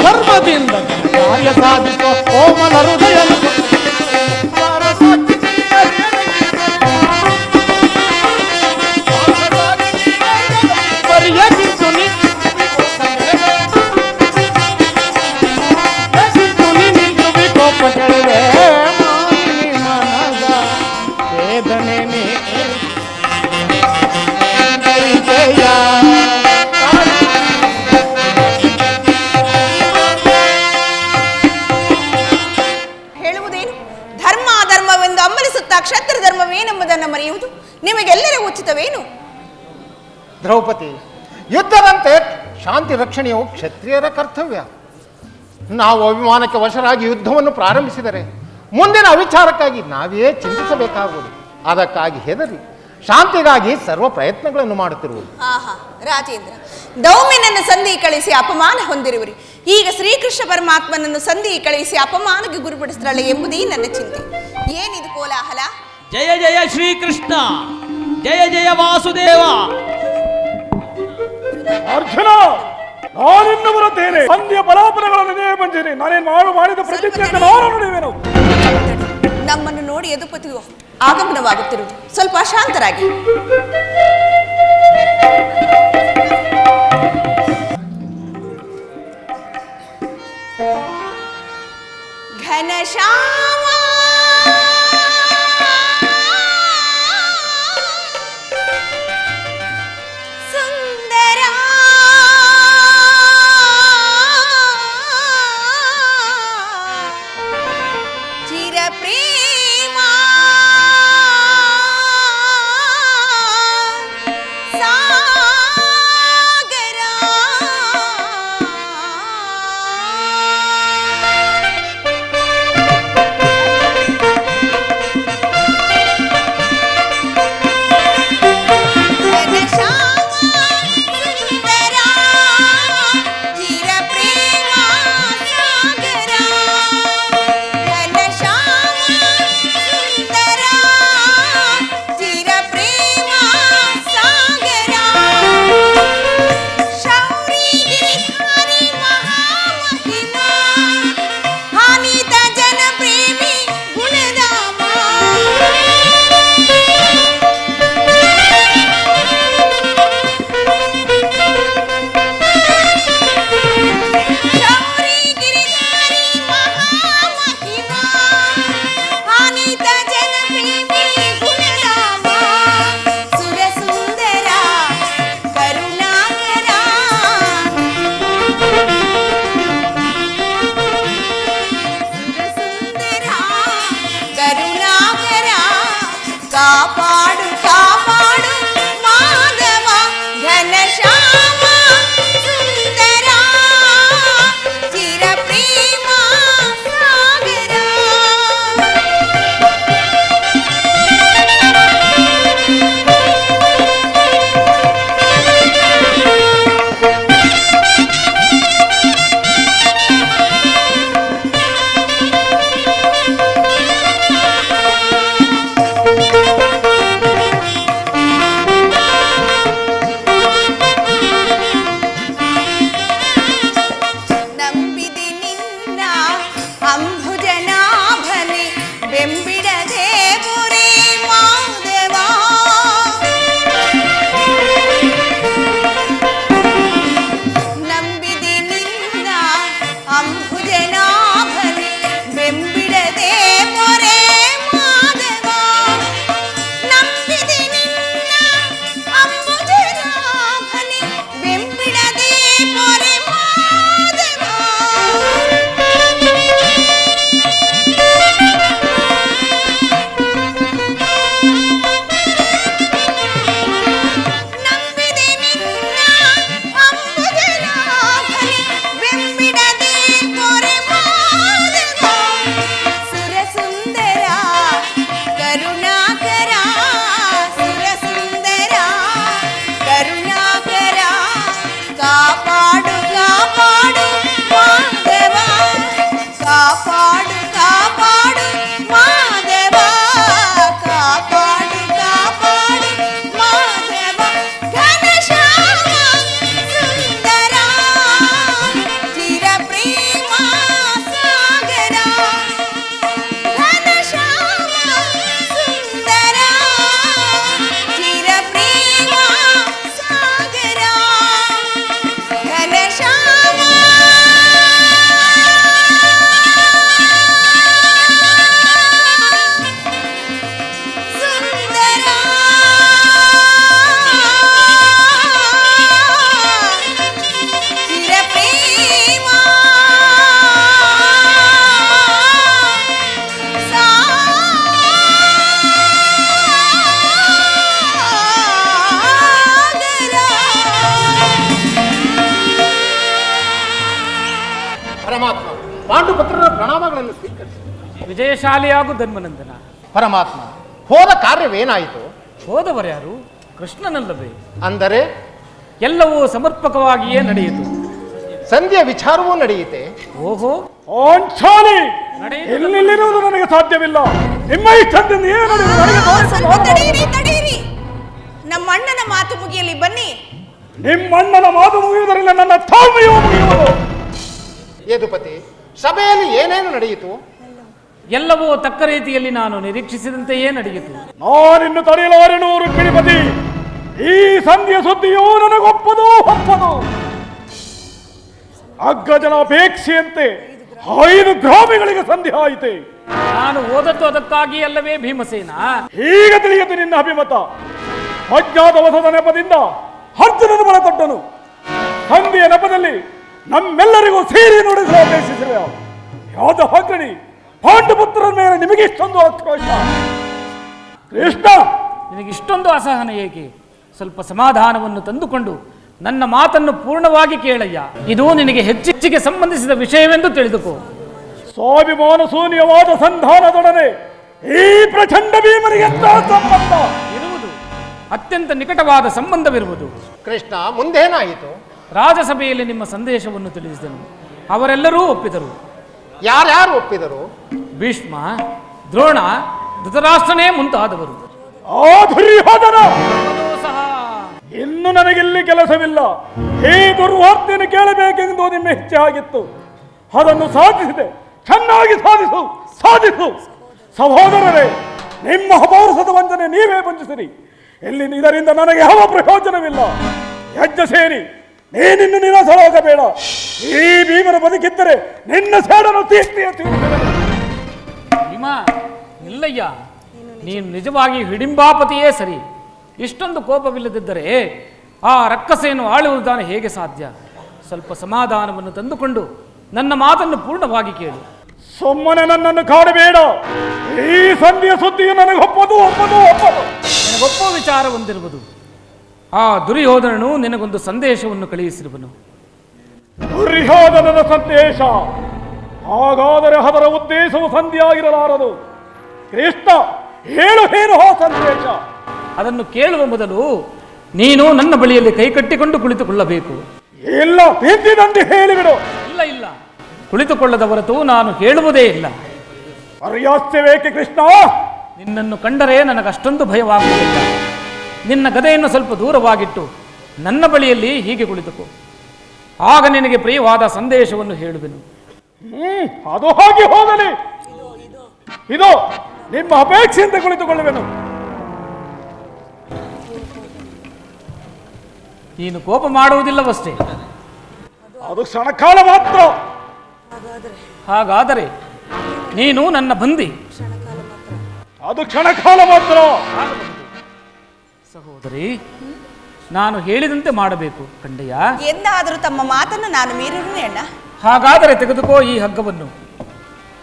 ಧರ್ಮದಿಂದ ಕಾರ್ಯ ಸಾಧಿಸುವ ಕೋಮಲ ಹೃದಯ ವೇದನೆ ಹೇಳುವುದೇನು? ಧರ್ಮ ಅಧರ್ಮವೆಂದು ಅಂಬಲಿಸುತ್ತಾ ಕ್ಷತ್ರ ಧರ್ಮವೇನೆಂಬುದನ್ನು ಮರೆಯುವುದು ನಿಮಗೆಲ್ಲರಿಗೂ ಉಚಿತವೇನು? ದ್ರೌಪದಿ, ಯುದ್ಧದಂತೆ ಶಾಂತಿ ರಕ್ಷಣೆಯು ಕ್ಷತ್ರಿಯರ ಕರ್ತವ್ಯ. ನಾವು ಅಭಿಮಾನಕ್ಕೆ ವಶರಾಗಿ ಯುದ್ಧವನ್ನು ಪ್ರಾರಂಭಿಸಿದರೆ ಮುಂದಿನ ವಿಚಾರಕ್ಕಾಗಿ ನಾವೇ ಚಿಂತಿಸಬೇಕಾಗುವುದು. ಅದಕ್ಕಾಗಿ ಹೆದರಿ ಶಾಂತಿಗಾಗಿ ಸರ್ವ ಪ್ರಯತ್ನಗಳನ್ನು ಮಾಡುತ್ತಿರುವುದು. ಆಹಾ ರಾಜೇಂದ್ರ, ದೌಮ್ಯನನ್ನು ಸಂಧಿ ಕಳಿಸಿ ಅಪಮಾನ ಹೊಂದಿರುವಿರಿ. ಈಗ ಶ್ರೀಕೃಷ್ಣ ಪರಮಾತ್ಮನನ್ನು ಸಂಧಿ ಕಳಿಸಿ ಅಪಮಾನಕ್ಕೆ ಗುರುಪಡಿಸಿದಳೆ ಎಂಬುದೇ ನನ್ನ ಚಿಂತೆ. ಏನಿದು ಕೋಲಾಹಲ? ಜಯ ಜಯ ಶ್ರೀಕೃಷ್ಣ, ಜಯ ಜಯ ವಾಸುದೇವ. ಅರ್ಜುನ, ನಾನಿನ್ನು ಬರುತ್ತೇನೆ. ಸಂಧಿಯ ಬಲಾಪನಗಳನ್ನು ನೀವೇ ಬಂದಿರಿ. ನಾನೇನು ಮಾಡಿದ ಪ್ರತಿಜ್ಞೆಯನ್ನು ನಾನು ನಡೆಯುವೆನು. ನಮ್ಮನ್ನು ನೋಡಿ ಯದುಪತಿಯು ಆಗಮನವಾಗುತ್ತಿರುವುದು. ಸ್ವಲ್ಪ ಶಾಂತರಾಗಿ. ಘನಶ್ಯಾಮ ಸುಂದರ ಚಿರಪ್ರೇಮ ಸಾಗರ ಕಾಪಾಡು ಕಾಪಾಡು ಮಾಧವ ಘನಶ್ಯಾಮ ಸುಂದರ ಚಿರಪ್ರೇಮ ಸಾಗರ ನಂಬಿದೆ ನಿನ್ನ ಅಂಬುಜನಾಭನೆ ಬೆಂಬಿಡದೆ ಪುರೇ ಮಾಧವ ನಂಬಿದೆ ನಿನ್ನ ಅಂಬುಜನಾಭನೆ ಬೆಂಬಿಡದೆ ಪುರೇ ಮಾಧವ ನಂಬಿದೆ ನಿನ್ನ ಅಂಬುಜನಾಭನೆ ಬೆಂಬಿಡದೆ ಪುರೇ ನಂಬಿದೆ ನಿನ್ನ ಅಂಬುಜನಾಭನೆ ಬೆಂಬಿಡದೆ ಪೊರೆ ಮಾಧವ ಸುರಸುಂದರ ಕರುಣಾಕರ ಸುರಸುಂದರ ಕರುಣಾಕರ ಕಾಪಾಡು ಕಾಪಾಡು ಮಾಧವ ಕಾಪಾಡು ಕಾಪಾಡು ಮಾಧವ ಕಾಪಾಡು ಕಾಪಾಡು ಮಾಧವ ಘನಶ್ಯಾಮ ಸುಂದರ ಚಿರಪ್ರೇಮ ಸಾಗರ ಘನಶ್ಯಾಮ ಸುಂದರ ಚಿರಪ್ರೇಮ ಸಾಗರ ಘನಶ್ಯಾಮ ಸುಂದರ ಚಿರಪ್ರೇಮ ಪರಮಾತ್ಮ ಪಾಂಡುಪುತ್ರರ ಪ್ರಣಾಮಗಳನ್ನು ಸ್ವೀಕರಿಸಿ. ವಿಜಯಶಾಲಿಯಾಗು ಧನ್ಮನಂದನ. ಪರಮಾತ್ಮ, ಹೋದ ಕಾರ್ಯವೇನಾಯಿತು? ಹೋದವರ್ಯಾರು? ಕೃಷ್ಣನಲ್ಲವೇ? ಅಂದರೆ ಎಲ್ಲವೂ ಸಮರ್ಪಕವಾಗಿಯೇ ನಡೆಯಿತು. ಸಂಧಿಯ ವಿಚಾರವೂ ನಡೆಯುತ್ತೆ. ಓಹೋ, ಓಂಚಾಲಿ ನಡೆಯಿತು. ಎಲ್ಲಿರುವುದು ನನಗೆ ಸಾಧ್ಯವಿಲ್ಲ. ನಿಮ್ಮ ಇಷ್ಟದಿಂದ ಏನು ನಡೆಯುವುದು ನನಗೆ ಸ್ವಲ್ಪ ತೋರಿಸಲು ತಡೀರಿ ತಡೀರಿ ನಮ್ಮ ಅಣ್ಣನ ಮಾತು ಮುಗಿಯಲಿ ಬನ್ನಿ. ನಿಮ್ಮಣ್ಣನ ಮಾತು ಮುಗಿಯುವುದರಿಂದ ನನ್ನ ತಾಳ್ಮೆಯೂ ಮುಗಿಯುವುದು. ಯದುಪತಿ, ಸಭೆಯಲ್ಲಿ ಏನೇನು ನಡೆಯಿತು? ಎಲ್ಲವೂ ತಕ್ಕ ರೀತಿಯಲ್ಲಿ ನಾನು ನಿರೀಕ್ಷಿಸಿದಂತೆಯೇ ನಡೆಯಿತು. ನಾನಿನ್ನು ತಡೆಯಲಾರೆನು ರುಕ್ಮಿಣಿಪತಿ. ಈ ಸಂಧಿಯ ಸುದ್ದಿಯೂ ನನಗೊಪ್ಪದು ಒಪ್ಪದು. ಅಗ್ಗಜನ ಅಪೇಕ್ಷೆಯಂತೆ 5 ಗ್ರಾಮಗಳಿಗೆ ಸಂಧಿ ಆಯಿತೆ. ನಾನು ಓದದ್ದು ಅದಕ್ಕಾಗಿ ಅಲ್ಲವೇ ಭೀಮಸೇನ? ಈಗ ತಿಳಿಯಿತು ನಿನ್ನ ಅಭಿಮತ. ಅಜ್ಞಾತವಸದ ನೆಪದಿಂದ ಅರ್ಜುನನು ಬಲತೊಟ್ಟನು. ಸಂಧಿಯ ನೆಪದಲ್ಲಿ ನಮ್ಮೆಲ್ಲರಿಗೂ ಸೇರಿ ನುಡಿಸಲು ಅಪೇಕ್ಷಿಸಿರುವ ಯಾವ್ದ ಹೊಗ್ಗಣಿ ಪಾಂಡುಪುತ್ರರ ಮೇಲೆ ನಿಮಗೆ ಇಷ್ಟೊಂದು ಆಕ್ರೋಶ? ಕೃಷ್ಣ, ನಿನಗೆ ಇಷ್ಟೊಂದು ಅಸಹನ ಏಕೆ? ಸ್ವಲ್ಪ ಸಮಾಧಾನವನ್ನು ತಂದುಕೊಂಡು ನನ್ನ ಮಾತನ್ನು ಪೂರ್ಣವಾಗಿ ಕೇಳಯ್ಯ. ಇದು ನಿನಗೆ ಹೆಚ್ಚಿಗೆ ಸಂಬಂಧಿಸಿದ ವಿಷಯವೆಂದು ತಿಳಿದುಕೋ. ಸ್ವಾಭಿಮಾನ ಶೂನ್ಯವಾದ ಸಂಧಾನದೊಡನೆ ಈ ಪ್ರಚಂಡ ಭೀಮನಿಗೆ ಎಂತಹ ಸಂಬಂಧ ಇರುವುದು? ಅತ್ಯಂತ ನಿಕಟವಾದ ಸಂಬಂಧವಿರುವುದು. ಕೃಷ್ಣ, ಮುಂದೇನಾಯಿತು? ರಾಜಸಭೆಯಲ್ಲಿ ನಿಮ್ಮ ಸಂದೇಶವನ್ನು ತಿಳಿಸಿದನು. ಅವರೆಲ್ಲರೂ ಒಪ್ಪಿದರು. ಯಾರ್ಯಾರು ಒಪ್ಪಿದರು? ಭೀಷ್ಮ, ದ್ರೋಣ, ಧೃತರಾಷ್ಟ್ರನೇ ಮುಂತಾದವರು. ಆ ದುರ್ಯೋಧನ ಅವನೂ ಸಹ ಇನ್ನು ನನಗಿಲ್ಲಿ ಕೆಲಸವಿಲ್ಲ. ಈ ದುರ್ವಾರ್ತೆಯನ್ನು ಕೇಳಬೇಕೆಂದು ನಿಮ್ಮ ಇಚ್ಛೆ ಆಗಿತ್ತು. ಅದನ್ನು ಸಾಧಿಸಿದೆ. ಚೆನ್ನಾಗಿ ಸಾಧಿಸು, ಸಾಧಿಸು. ಸಹೋದರರೇ, ನಿಮ್ಮ ಪೌರಸದ ವಂಚನೆ ನೀವೇ ವಂಚಿಸಿರಿ. ಇದರಿಂದ ನನಗೆ ಯಾವ ಪ್ರಯೋಜನವಿಲ್ಲ. ಯಜ್ಞ ಸೇರಿ ನೀನಿನ್ನು ನಿರಾಸರಾಗಬೇಡ. ಈ ಭೀಮನ ಬದುಕಿದ್ದರೆ ನಿನ್ನ ಸೇಡನ್ನು ತೀರ್ತಿಯ ತೀರ್ತಿದೆ. ಭೀಮ, ಇಲ್ಲಯ್ಯ, ನೀನು ನಿಜವಾಗಿ ಹಿಡಿಂಬಾಪತಿಯೇ ಸರಿ. ಇಷ್ಟೊಂದು ಕೋಪವಿಲ್ಲದಿದ್ದರೆ ಆ ರಕ್ಕಸೆಯನ್ನು ಆಳುವುದಾನೆ ಹೇಗೆ ಸಾಧ್ಯ? ಸ್ವಲ್ಪ ಸಮಾಧಾನವನ್ನು ತಂದುಕೊಂಡು ನನ್ನ ಮಾತನ್ನು ಪೂರ್ಣವಾಗಿ ಕೇಳು. ಸುಮ್ಮನೆ ನನ್ನನ್ನು ಕಾಡಬೇಡ. ಈ ಸಂಧಿಯ ಸುದ್ದಿಯು ನನಗೆ ಒಪ್ಪದು. ನಿನಗೊಪ್ಪೋ ವಿಚಾರ ಹೊಂದಿರುವುದು. ಆ ದುರ್ಯೋಧನನು ನಿನಗೊಂದು ಸಂದೇಶವನ್ನು ಕಳುಹಿಸಿರುವನು. ದುರ್ಯೋಧನನ ಸಂದೇಶ? ಹಾಗಾದರೆ ಅದರ ಉದ್ದೇಶವು ಸಂಧಿಯಾಗಿರಲಾರದು. ಕೃಷ್ಣ, ಹೇಳು ಆ ಸಂದೇಶ. ಅದನ್ನು ಕೇಳುವ ಮೊದಲು ನೀನು ನನ್ನ ಬಳಿಯಲ್ಲಿ ಕೈಕಟ್ಟಿಕೊಂಡು ಕುಳಿತುಕೊಳ್ಳಬೇಕು. ಇಲ್ಲ, ತಿಂದಿದಂತೆ ಹೇಳಿಬಿಡು. ಇಲ್ಲ ಇಲ್ಲ, ಕುಳಿತುಕೊಳ್ಳದ ಹೊರತು ನಾನು ಹೇಳುವುದೇ ಇಲ್ಲ. ಪರ್ಯಾಸ್ಯವೇಕೆ ಕೃಷ್ಣ? ನಿನ್ನನ್ನು ಕಂಡರೆ ನನಗಷ್ಟೊಂದು ಭಯವಾಗುವುದಿಲ್ಲ. ನಿನ್ನ ಗದೆಯನ್ನು ಸ್ವಲ್ಪ ದೂರವಾಗಿಟ್ಟು ನನ್ನ ಬಳಿಯಲ್ಲಿ ಹೀಗೆ ಕುಳಿತುಕೋ. ಆಗ ನಿನಗೆ ಪ್ರಿಯವಾದ ಸಂದೇಶವನ್ನು ಹೇಳುವೆನು. ಅದು ಹಾಗೆ ಹೋಗಲಿ. ಇದು ನಿಮ್ಮ ಅಪೇಕ್ಷೆಯಂತೆ ಕುಳಿತುಕೊಳ್ಳುವೆನು. ನೀನು ಕೋಪ ಮಾಡುವುದಿಲ್ಲವಷ್ಟೇ. ಅದು ಕ್ಷಣಕಾಲ ಮಾತ್ರ. ಹಾಗಾದರೆ ನೀನು ನನ್ನ ಬಂದಿ. ಅದು ಕ್ಷಣಕಾಲ ಮಾತ್ರ. ಸಹೋದರಿ, ನಾನು ಹೇಳಿದಂತೆ ಮಾಡಬೇಕು ಕಂಡೆಯ. ಎಂದಾದರೂ ತಮ್ಮ ಮಾತನ್ನು ನಾನು ಮೀರಿರುವೆ ಅಣ್ಣ. ಹಾಗಾದರೆ ತೆಗೆದುಕೋ ಈ ಹಗ್ಗವನ್ನು.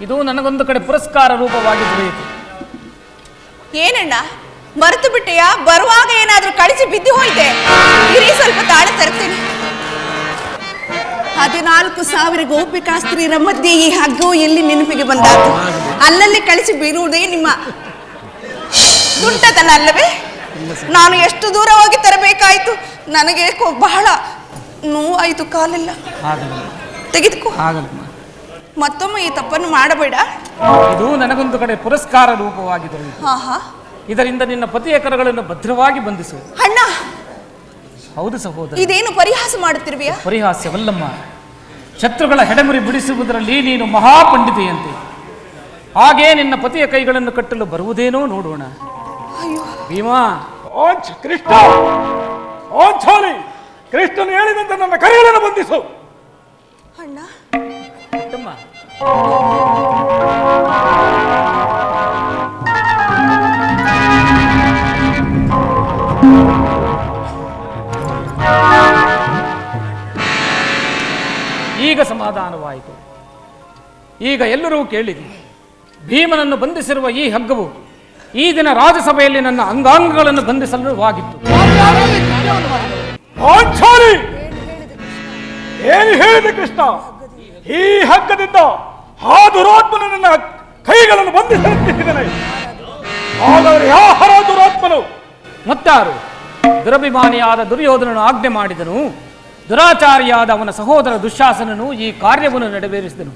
ಇದು ನನಗೊಂದು ಕಡೆ ಪುರಸ್ಕಾರ ರೂಪವಾಗಿ ದೊರೆಯಿತು. ಏನಣ್ಣ, ಮರೆತು ಬಿಟ್ಟೆಯಾ? ಬರುವಾಗ ಏನಾದ್ರೂ ಕಳಿಸಿ ಬಿದ್ದು ಹೋಯ್ತೆ? ಇರಿ, ಸ್ವಲ್ಪ ತಾಳೆ ತರ್ತೀನಿ. 14,000 ಗೋಪಿಕಾಸ್ತ್ರೀಯರ ಮಧ್ಯೆ ಈ ಹಗ್ಗವು ಎಲ್ಲಿ ನೆನಪಿಗೆ ಬಂದಾತು? ಅಲ್ಲಲ್ಲಿ ಕಳಿಸಿ ಬೀರುವುದೇ ನಿಮ್ಮ ತುಂಟತನ ಅಲ್ಲವೇ? ನಾನು ಎಷ್ಟು ದೂರ ಹೋಗಿ ತರಬೇಕಾಯ್ತು. ನನಗೆ ಬಹಳ ನೋವಾಯಿತು, ಕಾಲೆಲ್ಲ. ತೆಗೆದುಕೋ. ಮತ್ತೊಮ್ಮೆ ಈ ತಪ್ಪನ್ನು ಮಾಡಬೇಡ. ಇದು ನನಗೊಂದು ಕಡೆ ಪುರಸ್ಕಾರ ರೂಪವಾಗಿ ದೊರೆಯಿತು. ಇದರಿಂದ ನಿನ್ನ ಪತಿಯ ಕರಗಳನ್ನು ಭದ್ರವಾಗಿ ಬಂಧಿಸು. ಅಣ್ಣ, ಹೌದು ಸಹೋದರ. ಇದೇನು ಪರಿಹಾಸ ಮಾಡುತ್ತಿರುವೆಯಾ? ಪರಿಹಾಸ್ಯವಲ್ಲಮ್ಮ. ಶತ್ರುಗಳ ಹೆಡೆಮುರಿ ಬಿಡಿಸುವುದರಲ್ಲಿ ನೀನು ಮಹಾಪಂಡಿತೆಯಂತೆ. ಹಾಗೇ ನಿನ್ನ ಪತಿಯ ಕೈಗಳನ್ನು ಕಟ್ಟಲು ಬರುವುದೇನೋ ನೋಡೋಣ. ಭೀಮಾ, ಕೃಷ್ಣ, ಕೃಷ್ಣನು ಹೇಳಿದಂತೆ ನನ್ನ ಕರೆಗಳನ್ನು ಬಂಧಿಸು. ಅಣ್ಣ, ಈಗ ಸಮಾಧಾನವಾಯಿತು. ಈಗ ಎಲ್ಲರೂ ಕೇಳಿರಿ. ಭೀಮನನ್ನು ಬಂಧಿಸಿರುವ ಈ ಹಗ್ಗವು ಈ ದಿನ ರಾಜಸಭೆಯಲ್ಲಿ ನನ್ನ ಅಂಗಾಂಗಗಳನ್ನು ಬಂಧಿಸಲುವಾಗಿತ್ತು. ಏನು ಹೇಳಿದೆ ಕೃಷ್ಣ? ಈ ಹಗ್ಗದಿಂದ ಆ ದುರಾತ್ಮನು ನನ್ನ ಕೈಗಳನ್ನು ಬಂಧಿಸುತ್ತಿದ್ದಾನೆ. ಹಾಗಾದರೆ ಯಾವ ದುರಾತ್ಮನು? ಮತ್ತಾರು? ದುರಭಿಮಾನಿಯಾದ ದುರ್ಯೋಧನನು ಆಜ್ಞೆ ಮಾಡಿದನು. ದುರಾಚಾರಿಯಾದ ಅವನ ಸಹೋದರ ದುಶ್ಯಾಸನನು ಈ ಕಾರ್ಯವನ್ನು ನೆರವೇರಿಸಿದನು.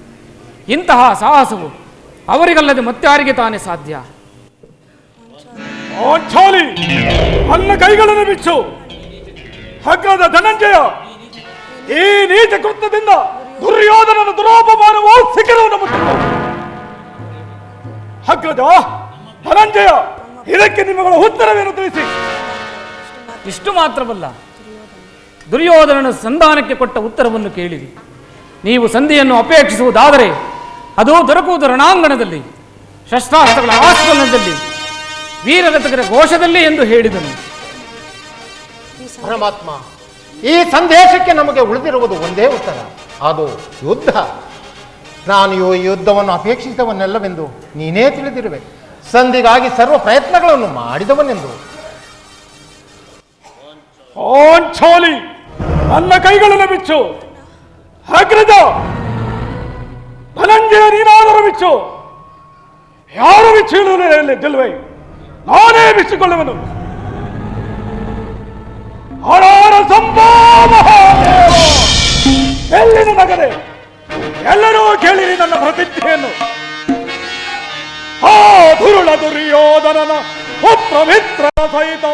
ಇಂತಹ ಸಾಹಸವು ಅವರಿಗಲ್ಲದೆ ಮತ್ತಾರಿಗೆ ತಾನೇ ಸಾಧ್ಯ? ನನ್ನ ಕೈಗಳನ್ನು ಬಿಚ್ಚು. ಹಗ್ಗದ ಧನಂಜಯ, ಈ ನೀಚ ಕೃತ್ಯದಿಂದ ದುರ್ಯೋಧನನ ದುರಾಪಮಾನವು ಶಿಖರವನ್ನು ಮುಟ್ಟಿತು. ಹಗ್ಗದ ಧನಂಜಯ, ಇದಕ್ಕೆ ನಿಮ್ಮಗಳ ಉತ್ತರವೇನು ತಿಳಿಸಿ. ಇಷ್ಟು ಮಾತ್ರವಲ್ಲ, ದುರ್ಯೋಧನನ ಸಂಧಾನಕ್ಕೆ ಕೊಟ್ಟ ಉತ್ತರವನ್ನು ಕೇಳಿರಿ. ನೀವು ಸಂಧಿಯನ್ನು ಅಪೇಕ್ಷಿಸುವುದಾದರೆ ಅದು ದೊರಕುವುದು ರಣಾಂಗಣದಲ್ಲಿ, ಶಸ್ತ್ರಾಸ್ತ್ರಗಳ ಆಸ್ಪನದಲ್ಲಿ, ವೀರರಥಕರ ಘೋಷದಲ್ಲಿ ಎಂದು ಹೇಳಿದನು. ಪರಮಾತ್ಮ, ಈ ಸಂದೇಶಕ್ಕೆ ನಮಗೆ ಉಳಿದಿರುವುದು ಒಂದೇ ಉತ್ತರ, ಅದು ಯುದ್ಧ. ನಾನು ಈ ಯುದ್ಧವನ್ನು ಅಪೇಕ್ಷಿಸಿದವನ್ನೆಲ್ಲವೆಂದು ನೀನೇ ತಿಳಿದಿರುವೆ. ಸಂಧಿಗಾಗಿ ಸರ್ವ ಪ್ರಯತ್ನಗಳನ್ನು ಮಾಡಿದವನೆಂದು. ಪಾಂಚಾಲಿ, ನನ್ನ ಕೈಗಳನ್ನು ಬಿಚ್ಚು. ಅಗ್ರಜ ಧನಂಜಯ, ನೀನಾದರೂ ಬಿಚ್ಚು. ಯಾರು ಬಿಚ್ಚಿಡುವುದಿಲ್ವೇ? ನಾನೇ ಬಿಚ್ಚಿಕೊಳ್ಳುವನು. ಹರಾರ ಸಂಭಾವ ಎಲ್ಲಿನ ನಗದೆ, ಎಲ್ಲರೂ ಕೇಳಿರಿ ನನ್ನ ಪ್ರತಿಜ್ಞೆಯನ್ನು. ಆ ದುರುಳ ದುರ್ಯೋಧನನ ಪುತ್ರ ಮಿತ್ರನ ಸಹಿತ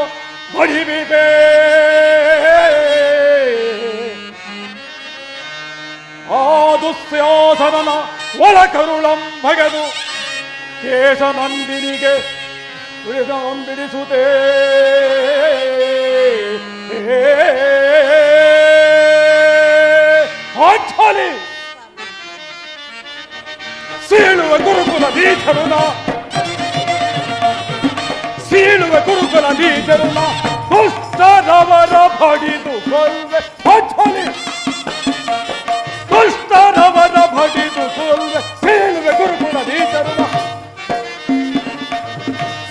ಬಡಿಬಿದೆ. ಆ ದುಶ್ಯಾಸನನ ಒಳಕರುಳಂ ಬಗೆದು ಕೇಶನಂದಿನಿಗೆ ಬಿಡಿಸುತ್ತೇ. ಪಾಂಚಾಲಿ, ಸೀಳುವ ಗುರುಕುಲ ನೀಚರುನ, ಸೀಳುವ ಗುರುಕುಲ ನೀಚರುನ ದುಷ್ಟರವರ ಬಡಿದು ಕೊಲ್ವೆ. ಪಾಂಚಾಲಿ, ದುಷ್ಟರವರ ಬಡಿದು ಕೊಲ್ವೆ. ಸೀಳುವೆ ಗುರುಕುಲ ನೀಚರುನ,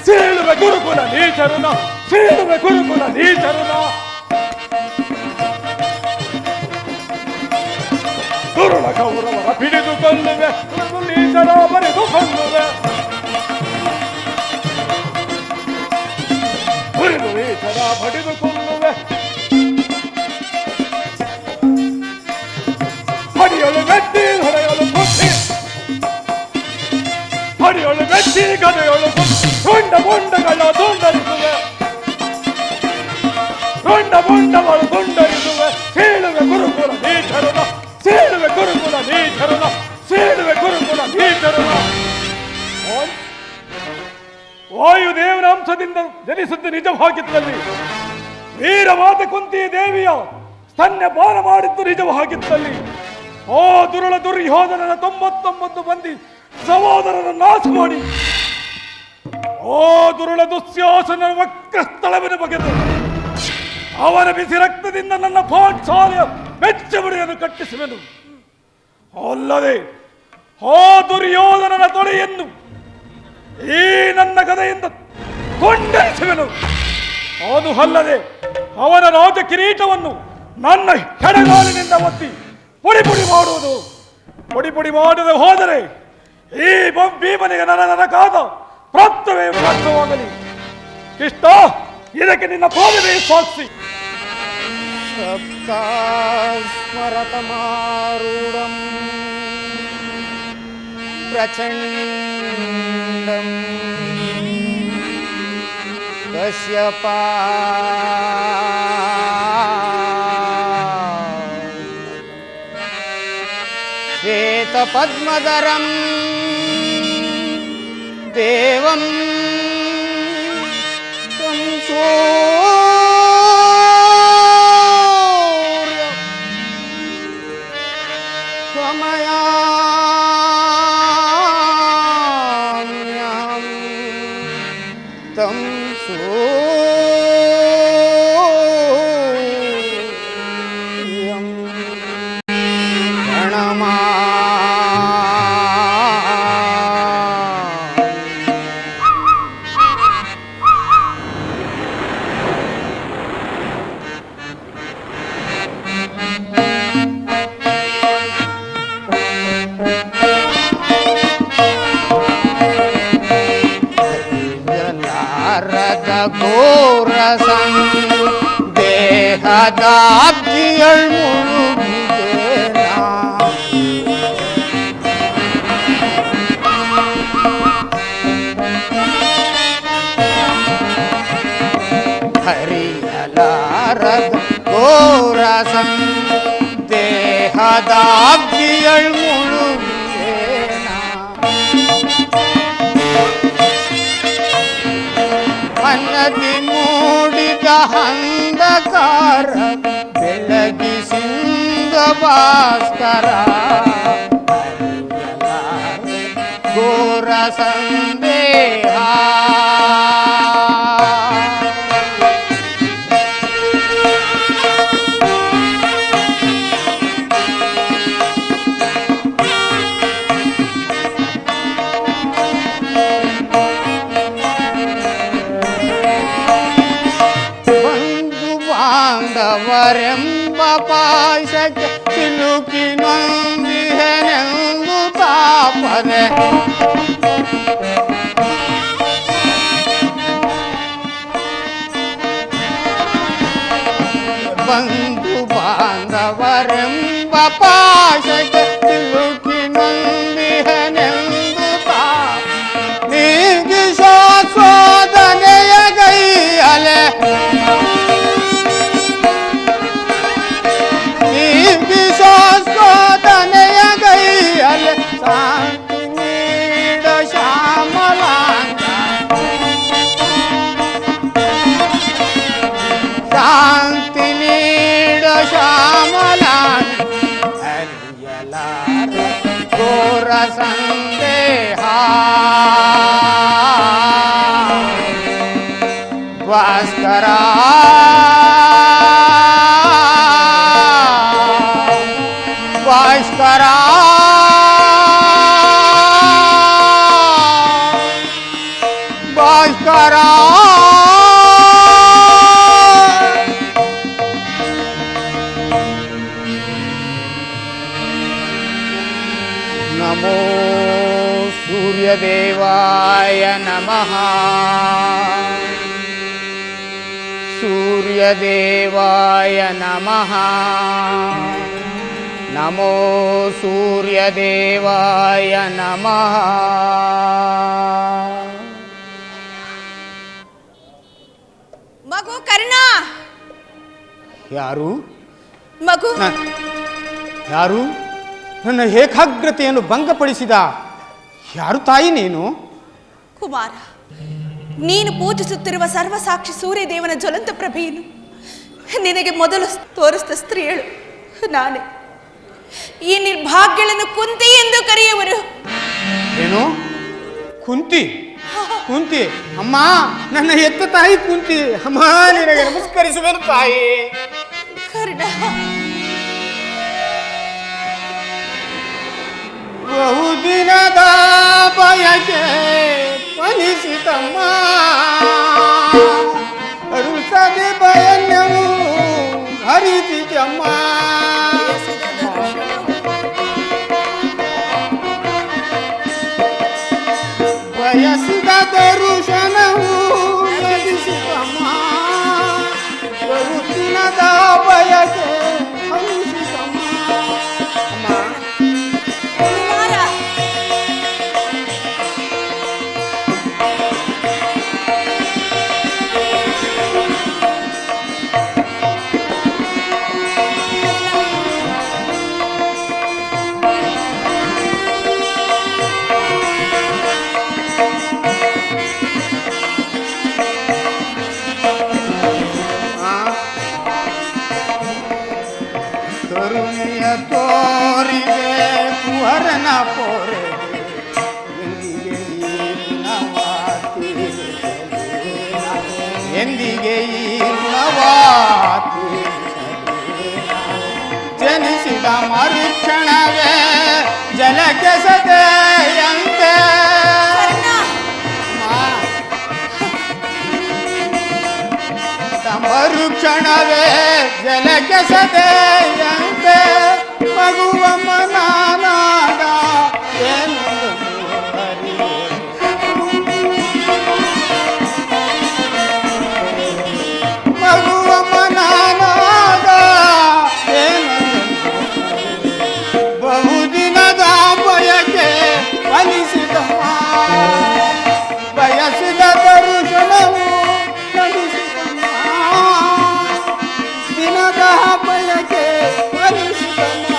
ಸೀಳುವೆ ಗುರುಕುಲ ನೀಚರುನ, ಸೀಳುವೆ ಗುರುಕುಲ ನೀಚರುನ. ದುರುಳ ಕೌರವರ ಬಿಡಿದು ಕೊಲ್ಲುವೆ, ನೀಚರ ಬರೆದು ಕೊಲ್ಲುವೆ. ಬರಿದು ನೀಚರ ಬಡಿದು ಕೊಲ್ಲುವೆ. ಹಡಿಯೊಳು ಮೆಟ್ಟಿ ಹೊಡೆಯಲು ಕೊಟ್ಟಿ, ಹಡಿಯೊಳು ಮೆಟ್ಟಿ ಗದೆಯೊಳು ಕೊಟ್ಟಿ ಕೊಂಡ ಬೊಂಡಗಳ ತುಂಡರಿಸುವೆ. ಕೊಂಡ ಬೊಂಡಗಳು ತುಂಡರಿಸುವೆ. ಸೀಳುವೆ ಗುರುಕುಲ ನೀಚರುನ, ಸೀಳುವೆ ಗುರುಕುಲ ನೀಚರುನ, ಸೀಳುವೆ ಗುರುಕುಲ ನೀಚರುನ. ವಾಯುದೇವನ ಅಂಶದಿಂದ ಜನಿಸಿದ್ದು ನಿಜವಾಗಿದ್ದಲ್ಲಿ, ವೀರಮಾತೆ ಕುಂತಿ ದೇವಿಯ ಸ್ತನ್ಯಪಾನ ಮಾಡಿದ್ದು ನಿಜವಾಗಿದ್ದಲ್ಲಿ, ಓ ದುರುಳ ದುರ್ಯೋಧನನ 99 ಮಂದಿ ಸಹೋದರನ ನಾಶ ಮಾಡಿ, ಓ ದುರುಳ ದುಶ್ಯಾಸನ ವಕ್ರಸ್ಥಳವನ್ನು ಬಗೆದು ಅವನ ಬಿಸಿ ರಕ್ತದಿಂದ ನನ್ನ ಪಾಂಚಾಲಿಯ ಬೆಚ್ಚಬಡಿಯನ್ನು ಕಟ್ಟಿಸುವೆನು. ಅಲ್ಲದೆ ಆ ದುರ್ಯೋಧನನ ತೊಡೆಯನ್ನು ಈ ನನ್ನ ಗದೆಯಿಂದ ಕೊಂಡರಿಸುವೆನು. ಅದು ಅಲ್ಲದೆ ಅವನ ರಾಜ ಕಿರೀಟವನ್ನು ನನ್ನ ಹೆಡಗಾಲಿನಿಂದ ಒತ್ತಿ ಪುಡಿ ಪುಡಿ ಮಾಡುವುದು. ಪುಡಿ ಪುಡಿ ಮಾಡದೆ ಹೋದರೆ ಈ ಭೀಮನಿಗೆ ನನಗಾದ ಪ್ರಾಪ್ತವೇ ಪ್ರಾಪ್ತವಾಗಲಿ. ಕೃಷ್ಣ, ಇದಕ್ಕೆ ನಿನ್ನ ಪಾದವೇ ಸಾಕ್ಷಿ. ಸ್ಮರತಮಾರೂಢಂ ಪ್ರಚಂಡಂ ಕಶ್ಯಪಾ ಶ್ವೇತಪದ್ಮಧರಂ ದೇವಂ ದೇಹದಾಬ್ದಿಯಳ್ ಮುಳುಗಿದೇನ ಹರಿಯಲಾರದ ಘೋರಸಂ ದೇಹದಾಬ್ದಿಯಳ್ ಮುಳುಗಿದೇನ ಅನ್ನದಿ ಮೂಡಿದ ಅಂಧಕಾರ ಬೆಳಗಿಸಿಂದ ಭಾಸ್ಕರ ಘೋರ ಸಂದೇಹ. ಬಾಂಧವರೆಂಬ ಪಾಶಕ್ಕೆ ಸಿಲುಕಿ ನೊಂದಿಹೆನೆಂದು ತಾಪನೆ ಬಂಧು ಬಾಂಧವರೆಂಬ ಪಾಶಕ್ಕೆ ಸಿಲುಕಿ ನೊಂದಿಹೆನೆಂದು ತಾಪ ನೀಗಿಸೋ ಸೋದನೆಯ ಗೈಯಲೆ ಸೋದನೆಯ ಗೈಯಲೆ ಶಾಂತಿ ನೀಡ ಶ್ಯಾಮಲಾಂಗ ಶಾಂತಿ ನೀಡ ಶ್ಯಾಮಲಾಂಗ ಹರಿಯಲಾರ ಘೋರ ಸಂದೇಹ ಭಾಸ್ಕರ ಭಾಸ್ಕರ ಭಾಸ್ಕರ ನಮೋ ಸೂರ್ಯದೇವಾಯ ನಮಃ ಸೂರ್ಯದೇವಾಯ ನಮಃ ನಮೋ ಸೂರ್ಯದೇವಾಯ ನಮಃ. ಮಗು ಕರ್ಣ, ಯಾರು ಮಗು ಯಾರು ನನ್ನ ಏಕಾಗ್ರತೆಯನ್ನು ಭಂಗಪಡಿಸಿದ ಯಾರು ತಾಯಿ ನೀನು? ಕುಮಾರ, ನೀನು ಪೂಜಿಸುತ್ತಿರುವ ಸರ್ವಸಾಕ್ಷಿ ಸೂರ್ಯದೇವನ ಜ್ವಲಂತ ಪ್ರಭೆಯನ್ನು ನಿನಗೆ ಮೊದಲು ತೋರಿಸಿದ ಸ್ತ್ರೀಯಳು ನಾನೇ. ಈ ನಿರ್ಭಾಗ್ಯಗಳನ್ನು ಕುಂತಿ ಎಂದು ಕರೆಯುವರು. ಏನು ಕುಂತಿ? ಕುಂತಿ ಅಮ್ಮ, ನನ್ನ ಹೆತ್ತ ತಾಯಿ ಕುಂತಿ ಅಮ್ಮ, ನಿನಗೆ ನಮಸ್ಕರಿಸುವೆನು ತಾಯಿ. ಕರ್ಣ, ಬಹುದಿನದ ಬಯಕೆ ಫಲಿಸಿತಮ್ಮ, ಅರುಸದೆ ಬಯನ್ಯವು ಹರಿತಿತಮ್ಮ. ಬಯಸಿದ ದರುಶನವು ಲಭಿಸಿತಮ್ಮ, ಬಹುದಿನದ ಬಯಕೆ ಫಲಿಸಿತಮ್ಮ. ಅಮ್ಮ, ಕುಮಾರ, ಕರುಣೆಯ ತೋರಿದೆ ಕುವರನ ಪೋರೆಗೆ, ಎಂದಿಗೆ ಈ ಋಣವಾತಿ ಜನಿಸಿದ ಮರುಕ್ಷಣವೇ ಜಲಕೆಸದೆಯಂತೆ, ಮರುಕ್ಷಣವೇ ಜಲಕೆಸದೆಯಂತೆ ಮಗುವ ಮನಾನಾದ ಏನು ಮಗುವ ಮನಾನಾದ ಏನು ಬಹುದಿನದ ಬಯಕೆ ಫಲಿಸಿದಮ್ಮ, ಬಯಸಿದ ದರುಶನವು ಫಲಿಸಿದಮ್ಮ, ದಿನದ ಬಯಕೆ ಫಲಿಸಿದಮ್ಮ.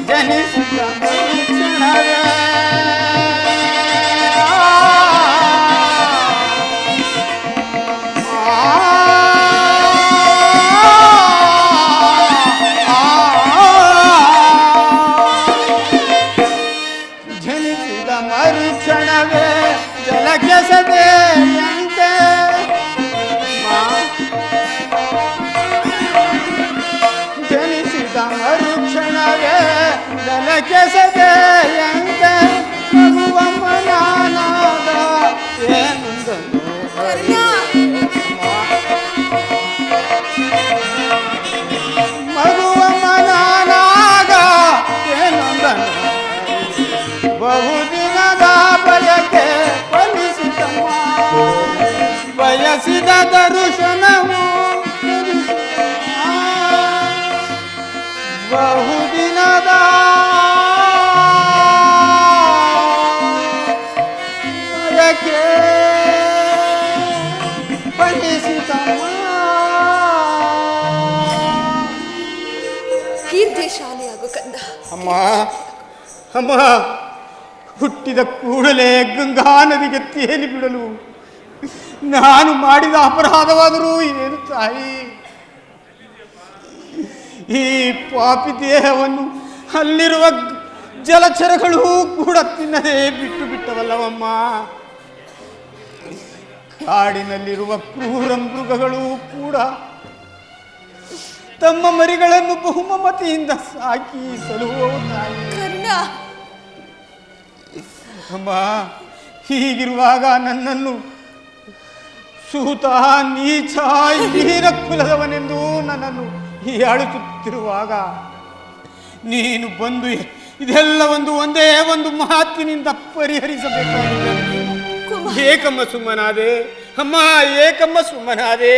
ಜನಿಸಿದ ಕ್ಷಣವೇ ಜನಿಸಿದ ಮರುಕ್ಷಣವೇ ಜಲಕೆಸದೆಯಂತೆ ಜನಿಸಿದ ಮರುಕ್ಷಣವೇ ಜಲಕೆಸದೆಯಂತೆ ಮಗುವ ಮನಾನಾದ ಏನುಂದನು ಮಗುವ ಮನಾನಾಗ ಏನೊಂದನು ಬಹುದಿನದ ಬಯಕೆ ಫಲಿಸಿತಮ್ಮ ಬಯಸಿದ ದರ್ಶನವು ಬಹುದಿನದ ಬಯಕೆ ಫಲಿಸಿತಮ್ಮ ಕೀರ್ತಿಶಾಲಿಯಾಗು ಕಂದ. ಅಮ್ಮ ಅಮ್ಮ ಹುಟ್ಟಿದ ಕೂಡಲೇ ಗಂಗಾ ನದಿಗೆ ತೇಲಿ ಬಿಡಲು ನಾನು ಮಾಡಿದ ಅಪರಾಧವಾದರೂ ಏನು ತಾಯಿ? ಈ ಪಾಪಿ ದೇಹವನ್ನು ಅಲ್ಲಿರುವ ಜಲಚರಗಳು ಕೂಡ ತಿನ್ನದೇ ಬಿಟ್ಟು ಬಿಟ್ಟವಲ್ಲವಮ್ಮ. ಕಾಡಿನಲ್ಲಿರುವ ಕ್ರೂರ ಮೃಗಗಳು ಕೂಡ ತಮ್ಮ ಮರಿಗಳನ್ನು ಬಹುಮಮತೆಯಿಂದ ಸಾಕಿ ಸಲುವ ತಾಯಿ. ಅಮ್ಮ, ಹೀಗಿರುವಾಗ ನನ್ನನ್ನು ಸೂತ ನೀಚ ಹೀನ ಕುಲದವನೆಂದು ನನ್ನನ್ನು ಹೀಯಾಳುತ್ತಿರುವಾಗ ನೀನು ಬಂದು ಇದೆಲ್ಲ ಒಂದೇ ಒಂದು ಮಾತಿನಿಂದ ಪರಿಹರಿಸಬೇಕಾಗಿದೆ. ಏಕಮ್ಮ ಸುಮ್ಮನಾದೆ ಅಮ್ಮ, ಏಕಮ್ಮ ಸುಮ್ಮನಾದೆ.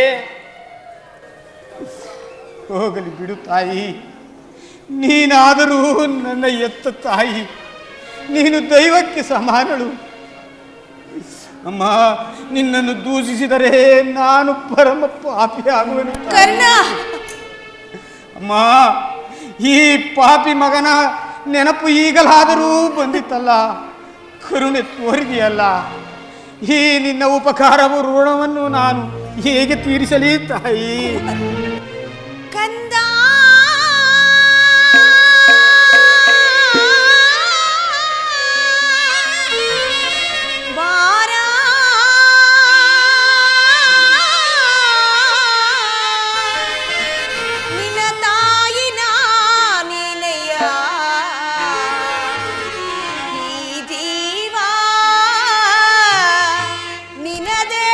ಹೋಗಲಿ ಬಿಡು ತಾಯಿ, ನೀನಾದರೂ ನನ್ನ ಎತ್ತ ತಾಯಿ, ನೀನು ದೈವಕ್ಕೆ ಸಮಾನಳು. ಅಮ್ಮ, ನಿನ್ನನ್ನು ದೂಷಿಸಿದರೆ ನಾನು ಪರಮ ಪಾಪಿ ಆಗುವೆನು. ಅಮ್ಮ, ಈ ಪಾಪಿ ಮಗನ ನೆನಪು ಈಗಲಾದರೂ ಬಂದಿತ್ತಲ್ಲ, ಕರುಣೆ ತೋರಿದೆಯಲ್ಲ. ಈ ನಿನ್ನ ಉಪಕಾರವು ಋಣವನ್ನು ನಾನು ಹೇಗೆ ತೀರಿಸಲಿ ತಾಯಿ? ಕಂದ ಬಾರ ನಿನ್ನ ತಾಯಿನ ನೀನೆಯ ಈ ಜೀವ ನಿನದೇ